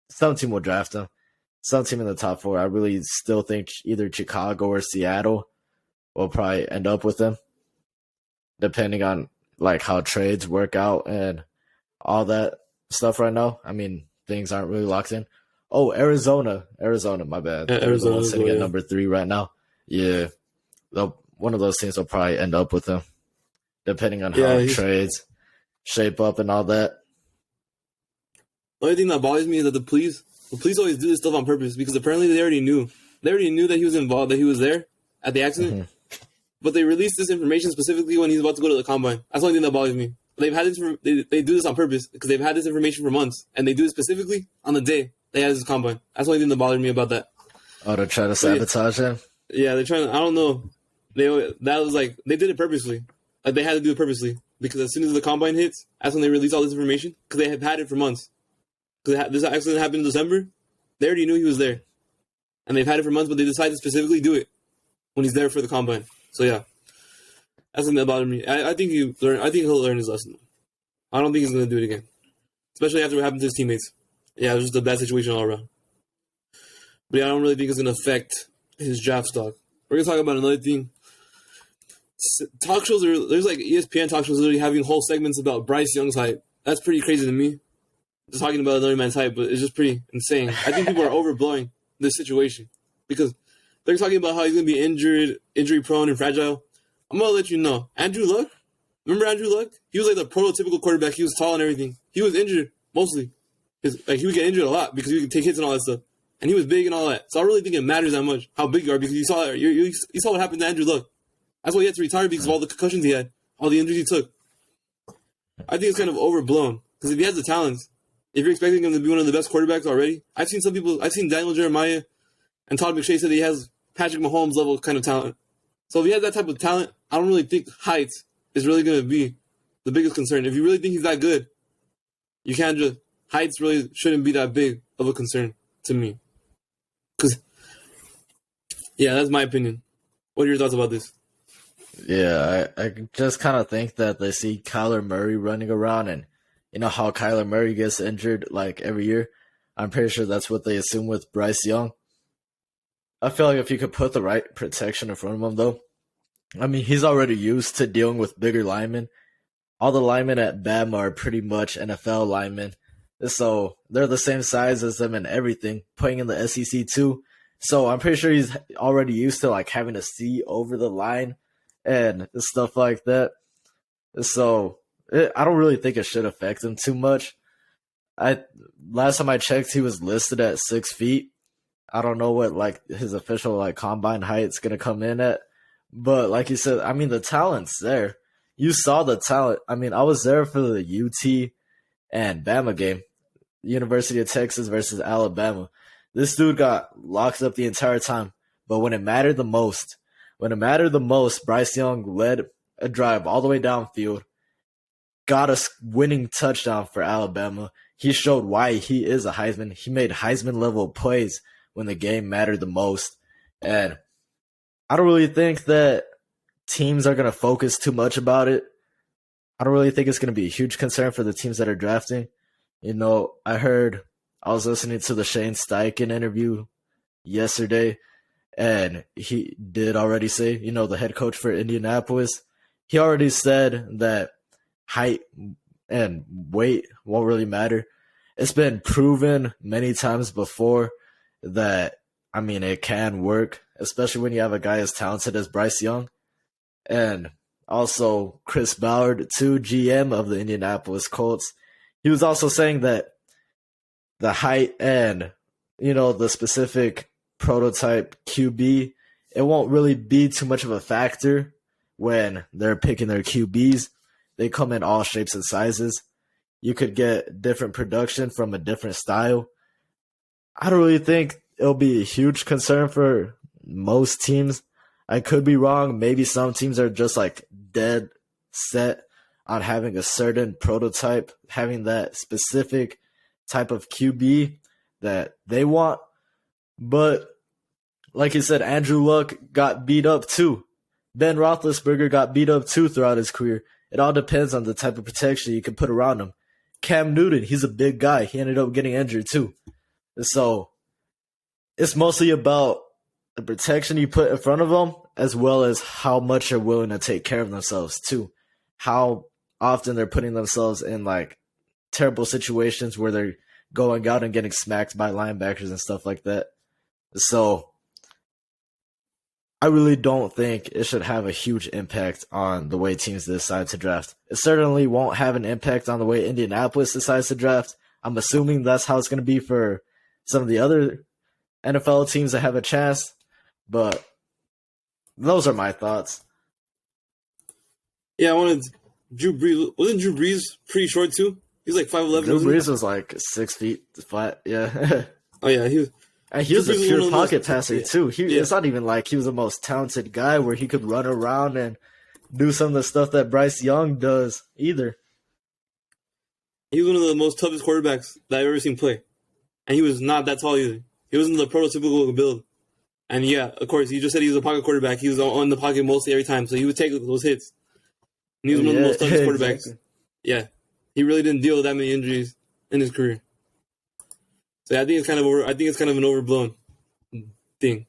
Some team will draft him. Some team in the top 4. I really still think either Chicago or Seattle will probably end up with him, depending on like how trades work out and all that stuff right now. I mean, things aren't really locked in. Oh, Arizona, my bad. Yeah, Arizona sitting at number 3 right now. Yeah, one of those teams will probably end up with him, depending on how trades shape up and all that. The only thing that bothers me is that the police always do this stuff on purpose because apparently they already knew. They already knew that he was involved, that he was there at the accident. But they released this information specifically when he's about to go to the combine. That's the only thing that bothers me. They've had this. They do this on purpose because they've had this information for months, and they do it specifically on the day they had this combine. That's the only thing that bothered me about that. Oh, they're trying to sabotage him? Yeah, they're trying to. I don't know. They did it purposely. Like, they had to do it purposely because as soon as the combine hits, that's when they release all this information because they have had it for months. Because this accident happened in December, they already knew he was there, and they've had it for months, but they decided to specifically do it when he's there for the combine. So yeah, that's something that bothered me. I think he'll learn his lesson. I don't think he's gonna do it again, especially after what happened to his teammates. Yeah, it was just a bad situation all around. But yeah, I don't really think it's gonna affect his draft stock. We're gonna talk about another thing. Talk shows there's like ESPN talk shows literally having whole segments about Bryce Young's hype. That's pretty crazy to me. Just talking about another man's hype, but it's just pretty insane. I think people are overblowing this situation because they're talking about how he's gonna be injury prone and fragile. I'm gonna let you know. Andrew Luck, remember Andrew Luck? He was like the prototypical quarterback. He was tall and everything. He was injured mostly. Like he would get injured a lot because he would take hits and all that stuff. And he was big and all that. So I really think it matters that much how big you are because you saw what happened to Andrew Luck. That's why he had to retire because of all the concussions he had, all the injuries he took. I think it's kind of overblown because if he has the talents, if you're expecting him to be one of the best quarterbacks already, I've seen Daniel Jeremiah and Todd McShay say that he has Patrick Mahomes level kind of talent. So if he has that type of talent, I don't really think height is really going to be the biggest concern. If you really think he's that good, you can't just heights really shouldn't be that big of a concern to me. Because, yeah, that's my opinion. What are your thoughts about this? Yeah, I just kind of think that they see Kyler Murray running around, and you know how Kyler Murray gets injured like every year. I'm pretty sure that's what they assume with Bryce Young. I feel like if you could put the right protection in front of him, though, I mean, he's already used to dealing with bigger linemen. All the linemen at Bama are pretty much NFL linemen. So they're the same size as them and everything, playing in the SEC too. So I'm pretty sure he's already used to like having to see over the line and stuff like that. So I don't really think it should affect him too much. Last time I checked, he was listed at 6 feet. I don't know what like his official like combine height's gonna come in at, but like you said, I mean the talent's there. You saw the talent. I mean, I was there for the UT and Bama game, University of Texas versus Alabama. This dude got locked up the entire time, but when it mattered the most, Bryce Young led a drive all the way downfield, got a winning touchdown for Alabama. He showed why he is a Heisman. He made Heisman-level plays when the game mattered the most. And I don't really think that teams are going to focus too much about it. I don't really think it's going to be a huge concern for the teams that are drafting. You know, I was listening to the Shane Steichen interview yesterday, and he did already say, you know, the head coach for Indianapolis, he already said that height and weight won't really matter. It's been proven many times before that, I mean, it can work, especially when you have a guy as talented as Bryce Young. And also Chris Ballard, too, GM of the Indianapolis Colts. He was also saying that the height and, you know, the specific prototype QB, it won't really be too much of a factor when they're picking their QBs. They come in all shapes and sizes. You could get different production from a different style. I don't really think it'll be a huge concern for most teams. I could be wrong. Maybe some teams are just like dead set on having a certain prototype, having that specific type of QB that they want. But like you said, Andrew Luck got beat up too. Ben Roethlisberger got beat up too throughout his career. It all depends on the type of protection you can put around him. Cam Newton, he's a big guy. He ended up getting injured too. So it's mostly about the protection you put in front of them, as well as how much they're willing to take care of themselves too. How often they're putting themselves in like terrible situations where they're going out and getting smacked by linebackers and stuff like that. So I really don't think it should have a huge impact on the way teams decide to draft. It certainly won't have an impact on the way Indianapolis decides to draft. I'm assuming that's how it's going to be for some of the other NFL teams that have a chance. But those are my thoughts. Yeah, I wanted Drew Brees. Wasn't Drew Brees pretty short too? He was like 5'11". Drew Brees was like 6 feet flat. Yeah. Oh yeah, he was. And he was a pure pocket passer yeah. too. It's not even like he was the most talented guy where he could run around and do some of the stuff that Bryce Young does either. He was one of the most toughest quarterbacks that I've ever seen play. And he was not that tall either. He wasn't the prototypical build. And yeah, of course, he just said he was a pocket quarterback. He was on the pocket mostly every time, so he would take those hits. And he was one of the most toughest quarterbacks. Exactly. Yeah, he really didn't deal with that many injuries in his career. So yeah, I think it's kind of an overblown thing.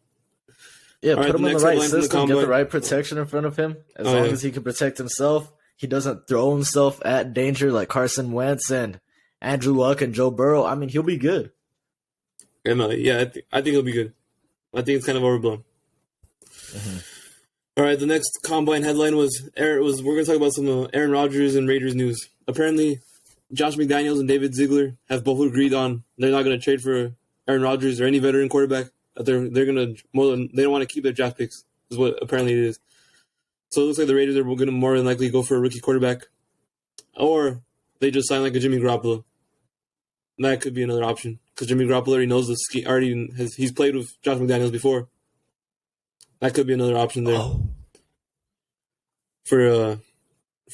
Yeah, put him in the right system, get the right protection in front of him. As long as he can protect himself, he doesn't throw himself at danger like Carson Wentz and Andrew Luck and Joe Burrow. I mean, he'll be good. I think he'll be good. I think it's kind of overblown. Mm-hmm. All right, the next combine headline was we're going to talk about some Aaron Rodgers and Raiders news. Apparently, Josh McDaniels and David Ziegler have both agreed on they're not going to trade for Aaron Rodgers or any veteran quarterback. That they don't want to keep their draft picks, is what apparently it is. So it looks like the Raiders are going to more than likely go for a rookie quarterback, or they just sign like a Jimmy Garoppolo. That could be another option because Jimmy Garoppolo already knows the scheme. He's played with Josh McDaniels before. That could be another option there for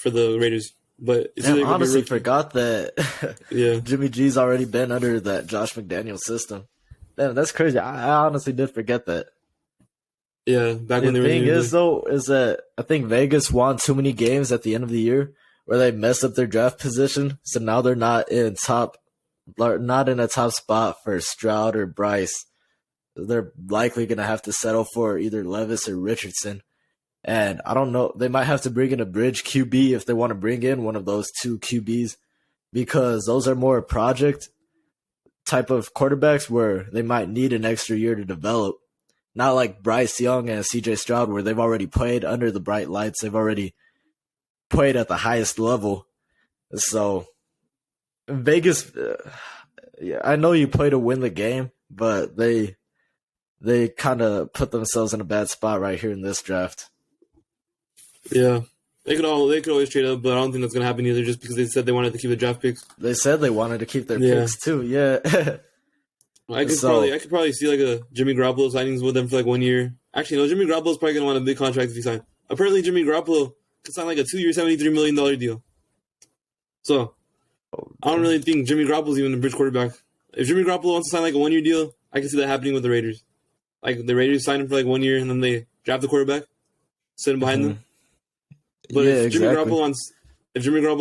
the Raiders. But I honestly forgot that Jimmy G's already been under that Josh McDaniels system. Damn, that's crazy. I honestly did forget that. Yeah, back when they were. The thing is that I think Vegas won too many games at the end of the year where they messed up their draft position, so now they're not in a top spot for Stroud or Bryce. They're likely going to have to settle for either Levis or Richardson. And I don't know, they might have to bring in a bridge QB if they want to bring in one of those two QBs, because those are more project type of quarterbacks where they might need an extra year to develop. Not like Bryce Young and CJ Stroud where they've already played under the bright lights. They've already played at the highest level. So Vegas, I know you play to win the game, but they kind of put themselves in a bad spot right here in this draft. Yeah. They could always trade up, but I don't think that's going to happen either just because they said they wanted to keep the draft picks. They said they wanted to keep their picks too, yeah. I could probably see like a Jimmy Garoppolo signings with them for like 1 year. Actually, no, Jimmy Garoppolo's probably going to want a big contract if he signs. Apparently, Jimmy Garoppolo could sign like a 2-year, $73 million deal. So, I don't really think Jimmy Garoppolo's even a bridge quarterback. If Jimmy Garoppolo wants to sign like a 1-year deal, I can see that happening with the Raiders. Like, the Raiders sign him for like 1 year, and then they draft the quarterback, sit him behind them. But if Jimmy Garoppolo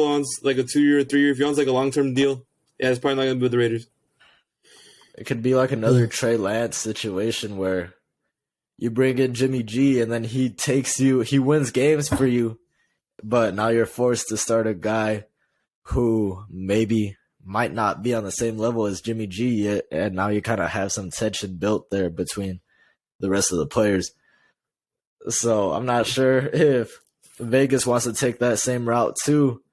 wants like a 2-year, 3-year, if he wants like a long-term deal, yeah, it's probably not going to be with the Raiders. It could be like another Trey Lance situation where you bring in Jimmy G and then he wins games for you, but now you're forced to start a guy who maybe might not be on the same level as Jimmy G yet, and now you kind of have some tension built there between the rest of the players. So I'm not sure if Vegas wants to take that same route too.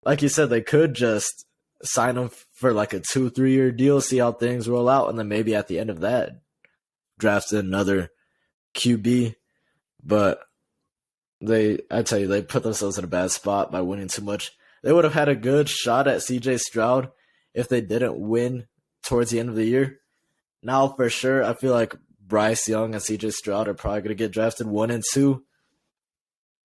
Like you said, they could just sign him for like a 2-3 year deal, see how things roll out, and then maybe at the end of that, draft another QB. But they put themselves in a bad spot by winning too much. They would have had a good shot at CJ Stroud if they didn't win towards the end of the year. Now, for sure, I feel like Bryce Young and CJ Stroud are probably going to get drafted 1 and 2,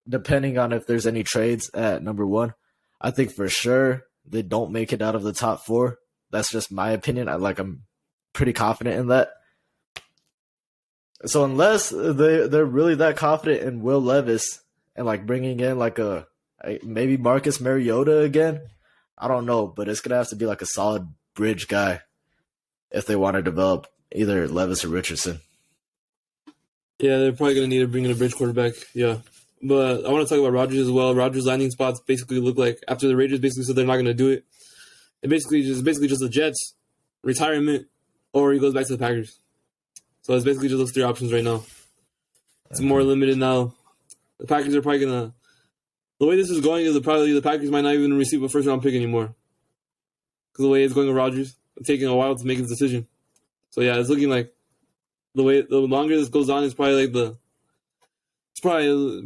depending on if there's any trades at number 1. I think for sure they don't make it out of the top 4. That's just my opinion. I'm pretty confident in that. So unless they're really that confident in Will Levis and like bringing in like maybe Marcus Mariota again, I don't know, but it's gonna have to be like a solid bridge guy if they want to develop either Levis or Richardson. Yeah, they're probably gonna need to bring in a bridge quarterback. Yeah. But I want to talk about Rodgers as well. Rodgers' landing spots basically look like after the Raiders basically said they're not going to do it. It basically just the Jets, retirement, or he goes back to the Packers. So it's basically just those 3 options right now. It's more limited now. The Packers are probably going to... The way this is going is probably the Packers might not even receive a first-round pick anymore. Because the way it's going with Rodgers, it's taking a while to make his decision. So yeah, it's looking like the longer this goes on, it's probably like it's probably a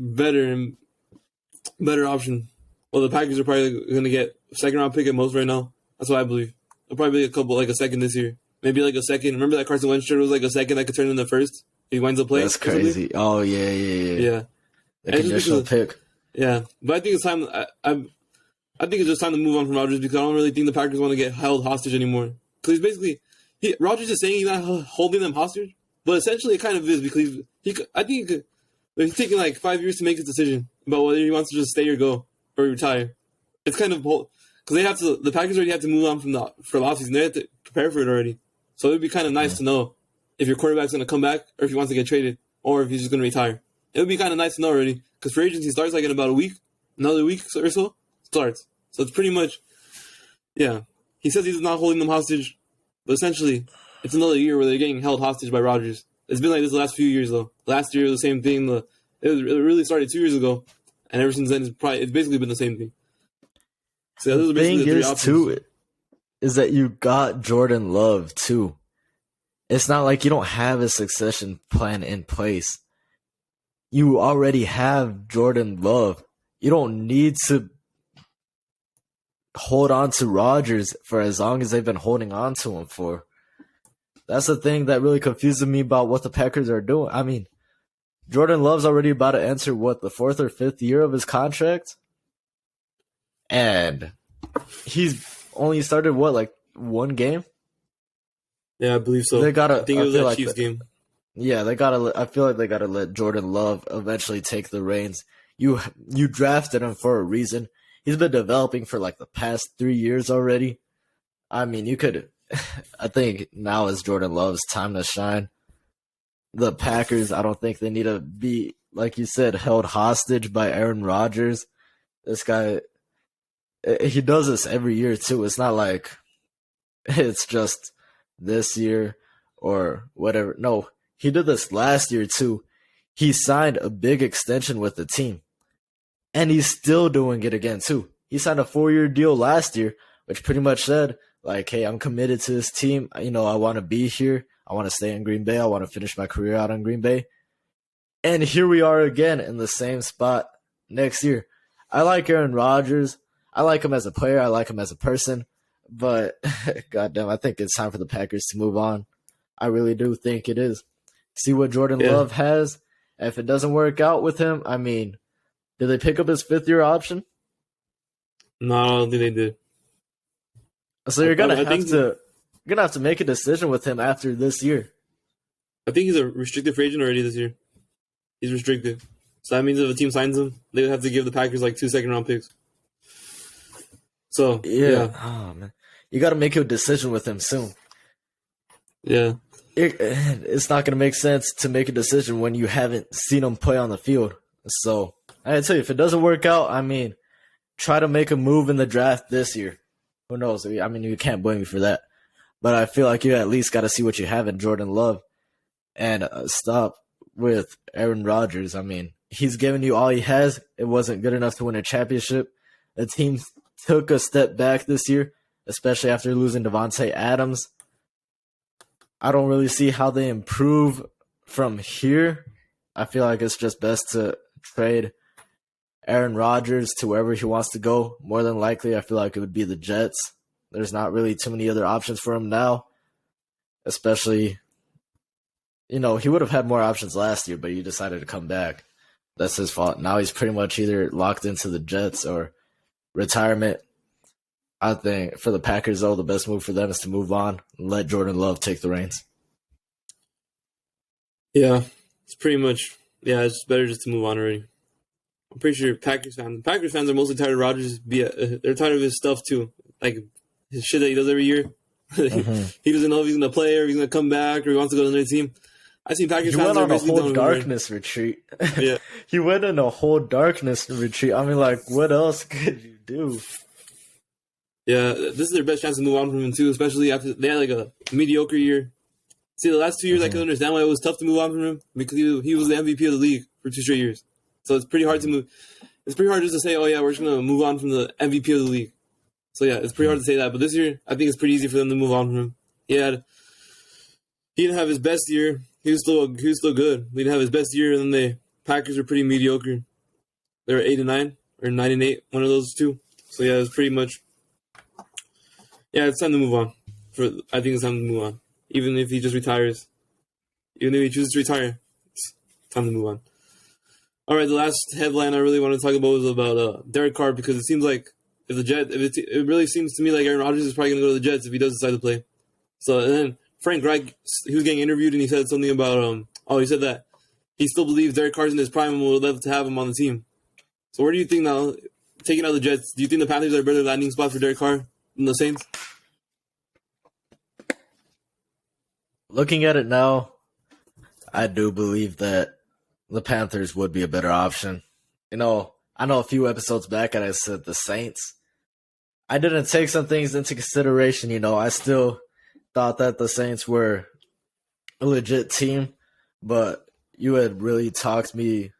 better option. Well, the Packers are probably going to get a second-round pick at most right now. That's what I believe. They'll probably be like a second this year. Maybe like a second. Remember that Carson Wentz was like a second that could turn into first? He winds up playing. That's crazy. Oh, yeah. Yeah. The conditional pick. Yeah. But I think it's time. I think it's just time to move on from Rodgers because I don't really think the Packers want to get held hostage anymore. Because Rodgers is saying he's not holding them hostage. But essentially, it kind of is because I think he's taking like 5 years to make his decision about whether he wants to just stay or go or retire. It's kind of because the Packers already have to move on from the offseason. They have to prepare for it already. So it would be kind of nice to know if your quarterback's going to come back or if he wants to get traded or if he's just going to retire. It would be kind of nice to know already because free agency starts like in about a week, another week or so starts. So it's pretty much, yeah. He says he's not holding them hostage, but essentially it's another year where they're getting held hostage by Rodgers. It's been like this the last few years though. Last year was the same thing. It really started 2 years ago, and ever since then it's basically been the same thing. So those are basically the three options. Too is that you got Jordan Love too. It's not like you don't have a succession plan in place. You already have Jordan Love. You don't need to hold on to Rodgers for as long as they've been holding on to him for. That's the thing that really confuses me about what the Packers are doing. I mean, Jordan Love's already about to enter, the 4th or 5th year of his contract? And he's only started, one game? Yeah, I believe so. I think it was that Chiefs game. Yeah, I feel like they gotta let Jordan Love eventually take the reins. You drafted him for a reason. He's been developing for like the past 3 years already. I mean, I think now is Jordan Love's time to shine. The Packers, I don't think they need to be, like you said, held hostage by Aaron Rodgers. This guy, he does this every year too. It's not like it's just this year or whatever. No, he did this last year too. He signed a big extension with the team. And he's still doing it again too. He signed a 4-year deal last year, which pretty much said, like, hey, I'm committed to this team. I want to be here. I want to stay in Green Bay. I want to finish my career out in Green Bay. And here we are again in the same spot next year. I like Aaron Rodgers. I like him as a player. I like him as a person. But, goddamn, I think it's time for the Packers to move on. I really do think it is. See what Jordan Love has. If it doesn't work out with him, I mean, did they pick up his 5th-year option? No, I don't think they did. So you're gonna have to make a decision with him after this year. I think he's a restricted free agent already this year. He's restricted, so that means if a team signs him, they would have to give the Packers like 2 second-round picks. So yeah. Oh man, you got to make a decision with him soon. Yeah, it's not gonna make sense to make a decision when you haven't seen him play on the field. So I tell you, if it doesn't work out, I mean, try to make a move in the draft this year. Who knows? I mean, you can't blame me for that. But I feel like you at least got to see what you have in Jordan Love and stop with Aaron Rodgers. I mean, he's given you all he has. It wasn't good enough to win a championship. The team took a step back this year, especially after losing Devontae Adams. I don't really see how they improve from here. I feel like it's just best to trade Aaron Rodgers to wherever he wants to go. More than likely, I feel like it would be the Jets. There's not really too many other options for him now. Especially, he would have had more options last year, but he decided to come back. That's his fault. Now he's pretty much either locked into the Jets or retirement. I think for the Packers, though, the best move for them is to move on and let Jordan Love take the reins. Yeah, it's pretty much, it's better just to move on already. I'm pretty sure Packers fans are mostly tired of Rodgers. They're tired of his stuff too, like his shit that he does every year. He doesn't know if he's gonna play or if he's gonna come back or he wants to go to another team. I see Packers fans are basically done with him. He went on a whole darkness retreat. Yeah, he went in a whole darkness retreat. I mean, like, what else could you do? Yeah, this is their best chance to move on from him too, especially after they had like a mediocre year. See, the last 2 years, I can understand why it was tough to move on from him because he was the MVP of the league for 2 straight years. So it's pretty hard to move. It's pretty hard just to say, oh yeah, we're just gonna move on from the MVP of the league. So yeah, it's pretty hard to say that. But this year, I think it's pretty easy for them to move on from him. He didn't have his best year. He was still good. He didn't have his best year, and then the Packers were pretty mediocre. They were 8-9 or 9-8, one of those two. So yeah, it's pretty much. Yeah, it's time to move on. I think it's time to move on. Even if he just retires, even if he chooses to retire, it's time to move on. All right, the last headline I really want to talk about was about Derek Carr because it seems like it really seems to me like Aaron Rodgers is probably going to go to the Jets if he does decide to play. So and then Frank Reich, he was getting interviewed and he said something about he said that he still believes Derek Carr's in his prime and would love to have him on the team. So where do you think now, taking out the Jets, do you think the Panthers are a better landing spot for Derek Carr than the Saints? Looking at it now, I do believe that the Panthers would be a better option. I know a few episodes back I said the Saints. I didn't take some things into consideration. I still thought that the Saints were a legit team, but you had really talked me,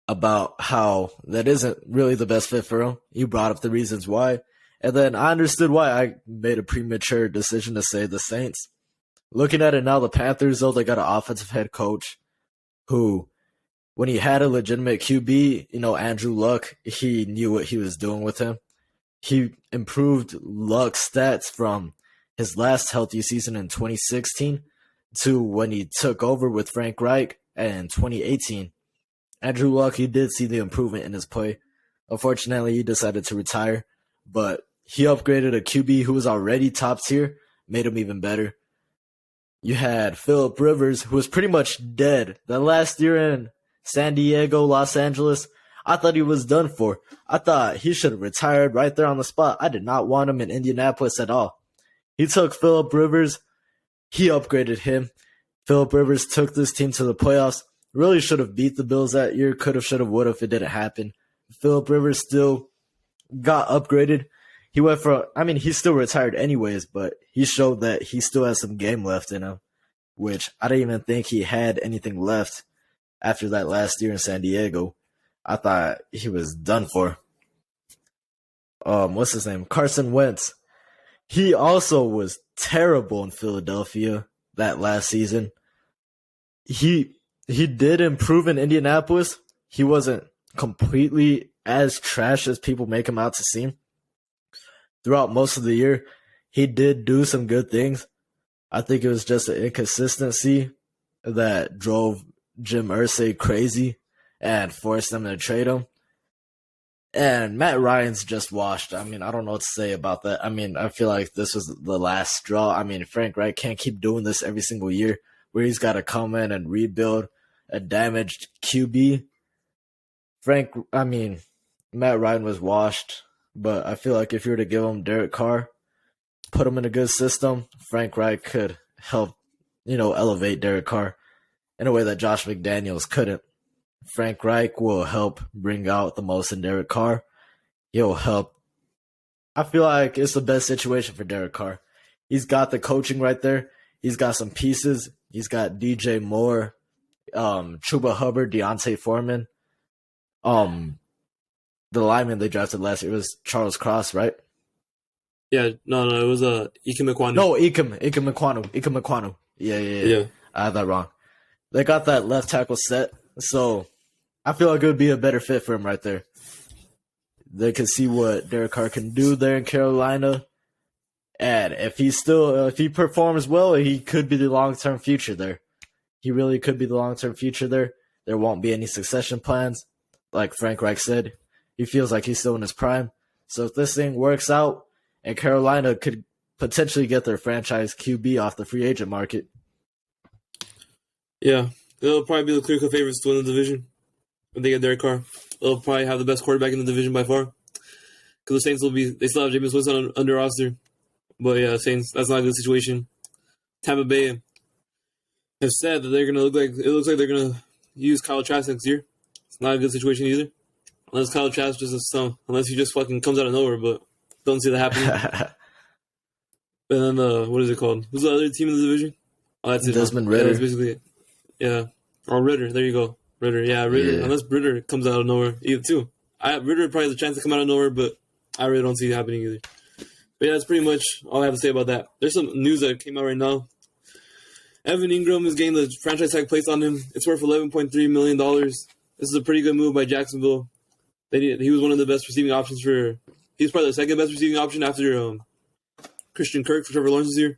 about how that isn't really the best fit for him. You brought up the reasons why, and then I understood why I made a premature decision to say the Saints. Looking at it now, the Panthers, though, they got an offensive head coach who, when he had a legitimate QB, Andrew Luck, he knew what he was doing with him. He improved Luck's stats from his last healthy season in 2016 to when he took over with Frank Reich in 2018. Andrew Luck, he did see the improvement in his play. Unfortunately, he decided to retire, but he upgraded a QB who was already top tier, made him even better. You had Phillip Rivers, who was pretty much dead. That last year in San Diego, Los Angeles, I thought he was done for. I thought he should have retired right there on the spot. I did not want him in Indianapolis at all. He took Phillip Rivers. He upgraded him. Phillip Rivers took this team to the playoffs. Really should have beat the Bills that year. Could have, should have, would have if it didn't happen. Phillip Rivers still got upgraded. He went for, he's still retired anyways, but he showed that he still has some game left in him, which I didn't even think he had anything left after that last year in San Diego. I thought he was done for. What's his name? Carson Wentz. He also was terrible in Philadelphia that last season. He did improve in Indianapolis. He wasn't completely as trash as people make him out to seem. Throughout most of the year, he did do some good things. I think it was just an inconsistency that drove Jim Irsay crazy and forced them to trade him. And Matt Ryan's just washed. I don't know what to say about that. I feel like this was the last straw. Frank Reich can't keep doing this every single year where he's got to come in and rebuild a damaged QB. Matt Ryan was washed. But I feel like if you were to give him Derek Carr, put him in a good system, Frank Reich could help, elevate Derek Carr in a way that Josh McDaniels couldn't. Frank Reich will help bring out the most in Derek Carr. He'll help. I feel like it's the best situation for Derek Carr. He's got the coaching right there. He's got some pieces. He's got DJ Moore, Chuba Hubbard, Deontay Foreman. The lineman they drafted last year was Charles Cross, right? Yeah, no, it was Ikem Ekwonu. No, Ikem Ekwonu. Yeah. I had that wrong. They got that left tackle set, so I feel like it would be a better fit for him right there. They can see what Derek Carr can do there in Carolina, and if he performs well, he could be the long-term future there. He really could be the long-term future there. There won't be any succession plans, like Frank Reich said. He feels like he's still in his prime. So if this thing works out, and Carolina could potentially get their franchise QB off the free agent market. Yeah, they'll probably be the clear-cut favorites to win the division when they get Derek Carr. They'll probably have the best quarterback in the division by far. Because the Saints they still have Jameis Winston under roster. But yeah, Saints, that's not a good situation. Tampa Bay have said that it looks like they're going to use Kyle Trask next year. It's not a good situation either. Unless Kyle Trask unless he just fucking comes out of nowhere, but don't see that happening. And then, what is it called? Who's the other team in the division? Oh, that's it. Desmond Ridder. Yeah, that's basically it. Yeah. Or Ridder. There you go. Ridder. Yeah, Ridder. Yeah. Unless Ridder comes out of nowhere, either too. Ridder probably has a chance to come out of nowhere, but I really don't see it happening either. But yeah, that's pretty much all I have to say about that. There's some news that came out right now. Evan Ingram is getting the franchise tag placed on him. It's worth $11.3 million. This is a pretty good move by Jacksonville. He was one of the best receiving options he's probably the second best receiving option after Christian Kirk for Trevor Lawrence's year.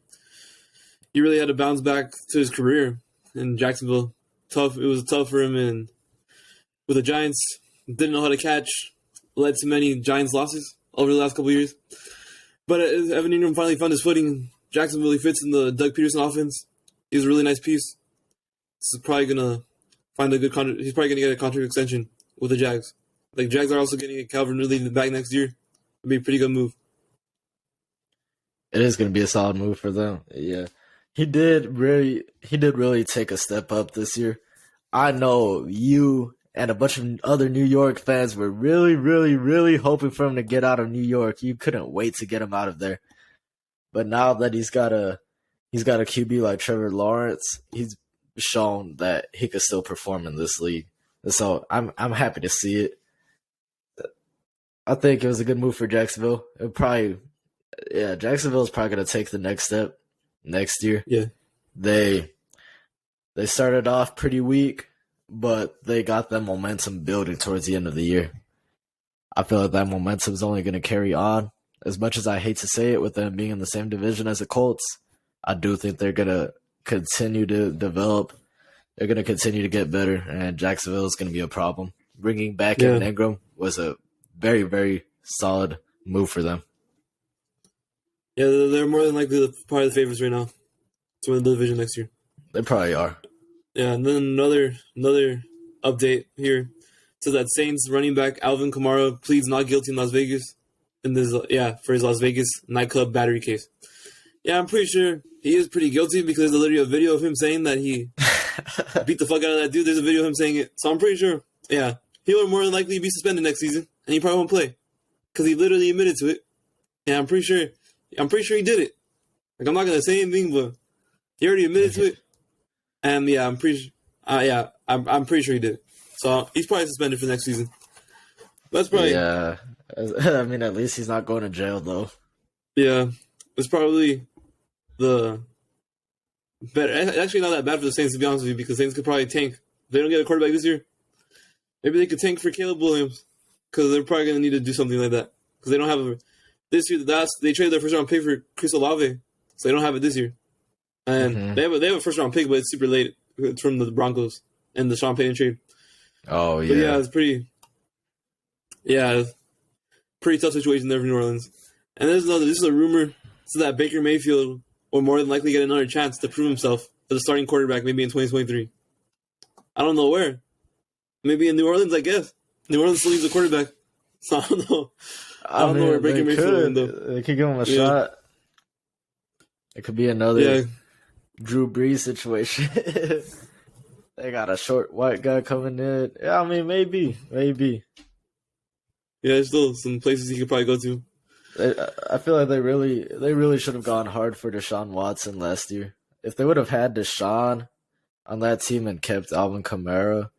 He really had to bounce back to his career in Jacksonville. It was tough for him, and with the Giants, didn't know how to catch. Led to many Giants losses over the last couple of years. But Evan Ingram finally found his footing. Jacksonville, he fits in the Doug Peterson offense. He's a really nice piece. This is probably gonna find a good contract. He's probably gonna get a contract extension with the Jags. Like Jags are also getting Calvin Ridley in the back next year. It'd be a pretty good move. It is going to be a solid move for them. Yeah, he did really take a step up this year. I know you and a bunch of other New York fans were really, really, really hoping for him to get out of New York. You couldn't wait to get him out of there. But now that he's got a QB like Trevor Lawrence, he's shown that he could still perform in this league. And so I'm happy to see it. I think it was a good move for Jacksonville. Jacksonville's probably going to take the next step next year. Yeah. They started off pretty weak, but they got that momentum building towards the end of the year. I feel like that momentum is only going to carry on. As much as I hate to say it, with them being in the same division as the Colts, I do think they're going to continue to develop. They're going to continue to get better, and Jacksonville is going to be a problem. Bringing back Evan Ingram was a very, very solid move for them. Yeah, they're more than likely probably the favorites right now to win the division next year. They probably are. Yeah, and then another update here says that Saints running back Alvin Kamara pleads not guilty in Las Vegas for his Las Vegas nightclub battery case. Yeah, I'm pretty sure he is pretty guilty because there's literally a video of him saying that he beat the fuck out of that dude. There's a video of him saying it, so I'm pretty sure. Yeah, he'll more than likely be suspended next season, and he probably won't play because he literally admitted to it. Yeah, I'm pretty sure he did it. Like, I'm not gonna say anything, but he already admitted to it. And yeah, I'm pretty sure he did. So he's probably suspended for next season. That's probably I mean, at least he's not going to jail though. Yeah, it's probably the better. Actually, not that bad for the Saints, to be honest with you, because Saints could probably tank. If they don't get a quarterback this year, maybe they could tank for Caleb Williams because they're probably gonna need to do something like that because they don't have this year. They traded their first round pick for Chris Olave, so they don't have it this year. And they have a first round pick, but it's super late. It's from the Broncos and the Sean Payton trade. Oh yeah, but yeah, it's pretty tough situation there for New Orleans. And this is a rumor so that Baker Mayfield will more than likely get another chance to prove himself as a starting quarterback, maybe in 2023. I don't know where. Maybe in New Orleans, I guess. New Orleans still needs a quarterback, so I don't know. I don't know where Baker Mayfield will end. They could give him a shot. It could be another Drew Brees situation. They got a short white guy coming in. Yeah, I mean, maybe. Yeah, there's still some places he could probably go to. I feel like they really should have gone hard for Deshaun Watson last year. If they would have had Deshaun on that team and kept Alvin Kamara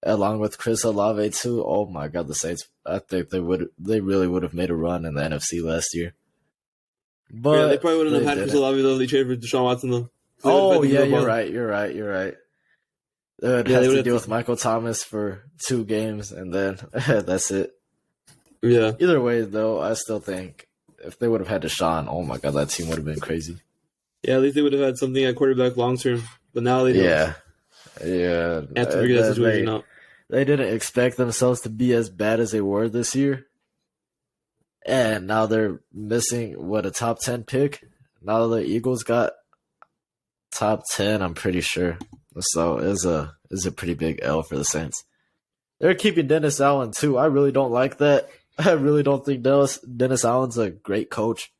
along with Chris Olave too, oh my God, the Saints! I think they really would have made a run in the NFC last year. But yeah, they probably wouldn't have had Chris Olave though. They traded for Deshaun Watson though. Oh yeah, you're right. They would have to deal with Michael Thomas for 2 games, and then that's it. Yeah. Either way, though, I still think if they would have had Deshaun, oh my God, that team would have been crazy. Yeah, at least they would have had something at quarterback long term, but now they don't. Yeah. They have to figure that situation out. They didn't expect themselves to be as bad as they were this year, and now they're missing a top 10 pick. Now the Eagles got top 10, I'm pretty sure. So it's a pretty big L for the Saints. They're keeping Dennis Allen too. I really don't like that. I really don't think Dennis Allen's a great coach.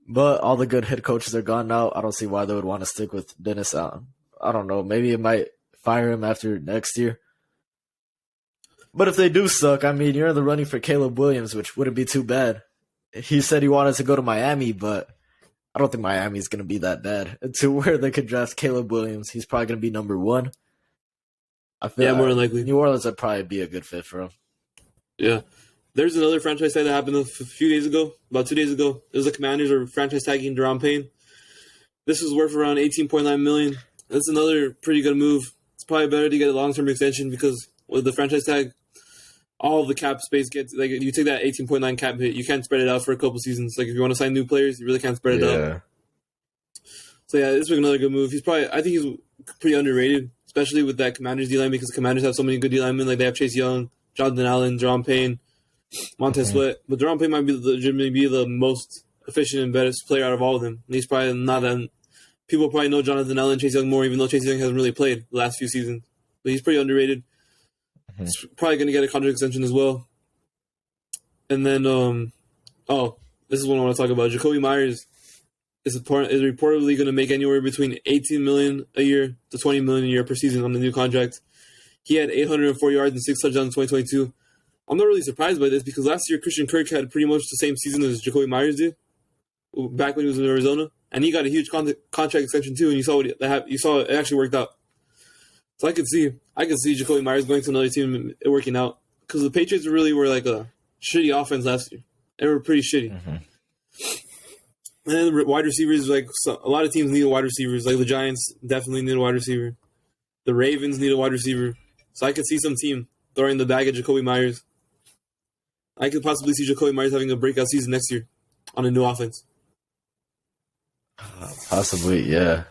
But all the good head coaches are gone now. I don't see why they would want to stick with Dennis Allen. I don't know. Maybe it might fire him after next year. But if they do suck, I mean, you're in the running for Caleb Williams, which wouldn't be too bad. He said he wanted to go to Miami, but I don't think Miami's going to be that bad to where they could draft Caleb Williams. He's probably going to be number 1. I feel more than likely. New Orleans would probably be a good fit for him. Yeah. There's another franchise tag that happened a few days ago, about 2 days ago. It was the Commanders are franchise tagging Deron Payne. This was worth around $18.9 million. That's another pretty good move. It's probably better to get a long-term extension because with the franchise tag, all the cap space gets like you take that 18.9 cap hit, you can't spread it out for a couple seasons. Like if you want to sign new players, you really can't spread it out. So yeah, this was another good move. I think he's pretty underrated, especially with that Commanders D line because the Commanders have so many good D linemen. Like they have Chase Young, Jonathan Allen, Deron Payne, Montez Sweat. But Deron Payne might be legitimately be the most efficient and best player out of all of them. And he's probably not that. People probably know Jonathan Allen, Chase Young more, even though Chase Young hasn't really played the last few seasons. But he's pretty underrated. Mm-hmm. He's probably going to get a contract extension as well. And then, this is what I want to talk about. Jacoby Myers is reportedly going to make anywhere between $18 million a year to $20 million a year per season on the new contract. He had 804 yards and 6 touchdowns in 2022. I'm not really surprised by this because last year Christian Kirk had pretty much the same season as Jacoby Myers did back when he was in Arizona, and he got a huge contract extension too. And you saw it actually worked out. So I could see Jacoby Myers going to another team and it working out because the Patriots really were like a shitty offense last year. They were pretty shitty. Mm-hmm. And then wide receivers, a lot of teams need wide receivers. Like the Giants definitely need a wide receiver. The Ravens need a wide receiver. So I could see some team throwing the bag at Jacoby Myers. I could possibly see Jacoby Myers having a breakout season next year on a new offense. Possibly, yeah.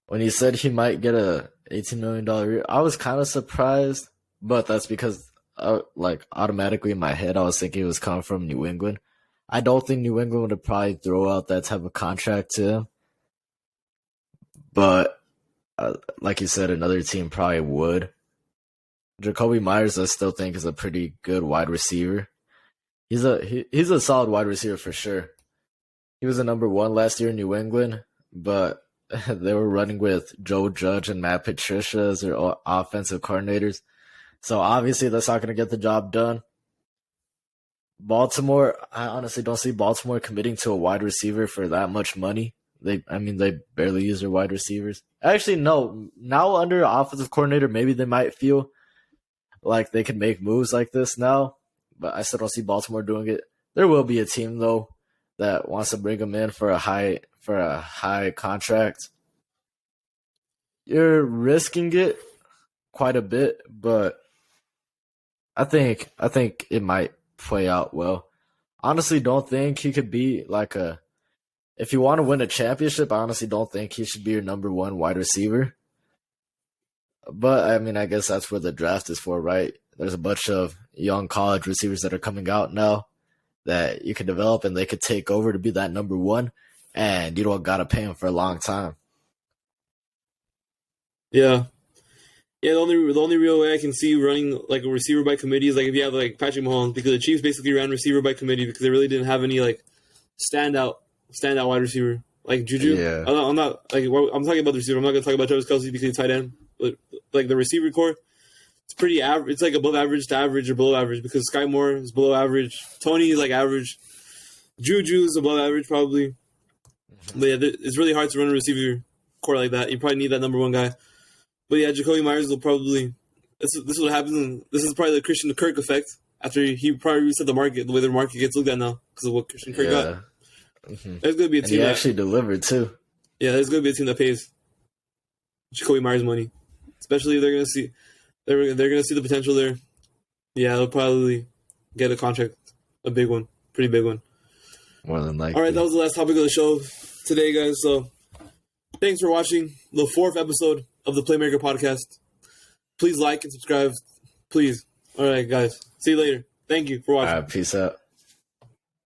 When he said he might get a $18 million year, I was kind of surprised, but that's because, automatically in my head, I was thinking it was coming from New England. I don't think New England would probably throw out that type of contract to him. But, like you said, another team probably would. Jacoby Myers, I still think, is a pretty good wide receiver. He's a solid wide receiver for sure. He was a number 1 last year in New England, but they were running with Joe Judge and Matt Patricia as their offensive coordinators. So obviously that's not going to get the job done. Baltimore, I honestly don't see Baltimore committing to a wide receiver for that much money. They barely use their wide receivers. Actually, no. Now under offensive coordinator, maybe they might feel like they can make moves like this now, but I still don't see Baltimore doing it. There will be a team though that wants to bring him in for a high contract. You're risking it quite a bit, but I think it might play out well. Honestly, don't think he could be if you want to win a championship, I honestly don't think he should be your number 1 wide receiver. But, I guess that's what the draft is for, right? There's a bunch of young college receivers that are coming out now that you can develop and they could take over to be that number 1, and you don't got to pay them for a long time. Yeah. Yeah, the only real way I can see running like a receiver by committee is if you have Patrick Mahomes, because the Chiefs basically ran receiver by committee because they really didn't have any standout wide receiver. Like Juju. Yeah. I'm not I'm talking about the receiver. I'm not gonna talk about Travis Kelce because he's tight end. But the receiver core, it's pretty average. It's above average to average or below average because Sky Moore is below average. Tony is average. Juju is above average probably. Mm-hmm. But yeah, it's really hard to run a receiver core like that. You probably need that number 1 guy. But yeah, Jacoby Myers will probably. This is what happens. This is probably the Christian Kirk effect. After he probably reset the market, the way the market gets looked at now because of what Christian Kirk got. Mm-hmm. There's going to be a team that actually delivered too. Yeah, there's going to be a team that pays Jacoby Myers money, especially if they're going to see they're going to see the potential there. Yeah, they'll probably get a contract, a big one, pretty big one. More than likely. All right, that was the last topic of the show today, guys. So thanks for watching the 4th episode of the Playmaker Podcast. Please like and subscribe. Please. All right, guys. See you later. Thank you for watching. All right, peace out.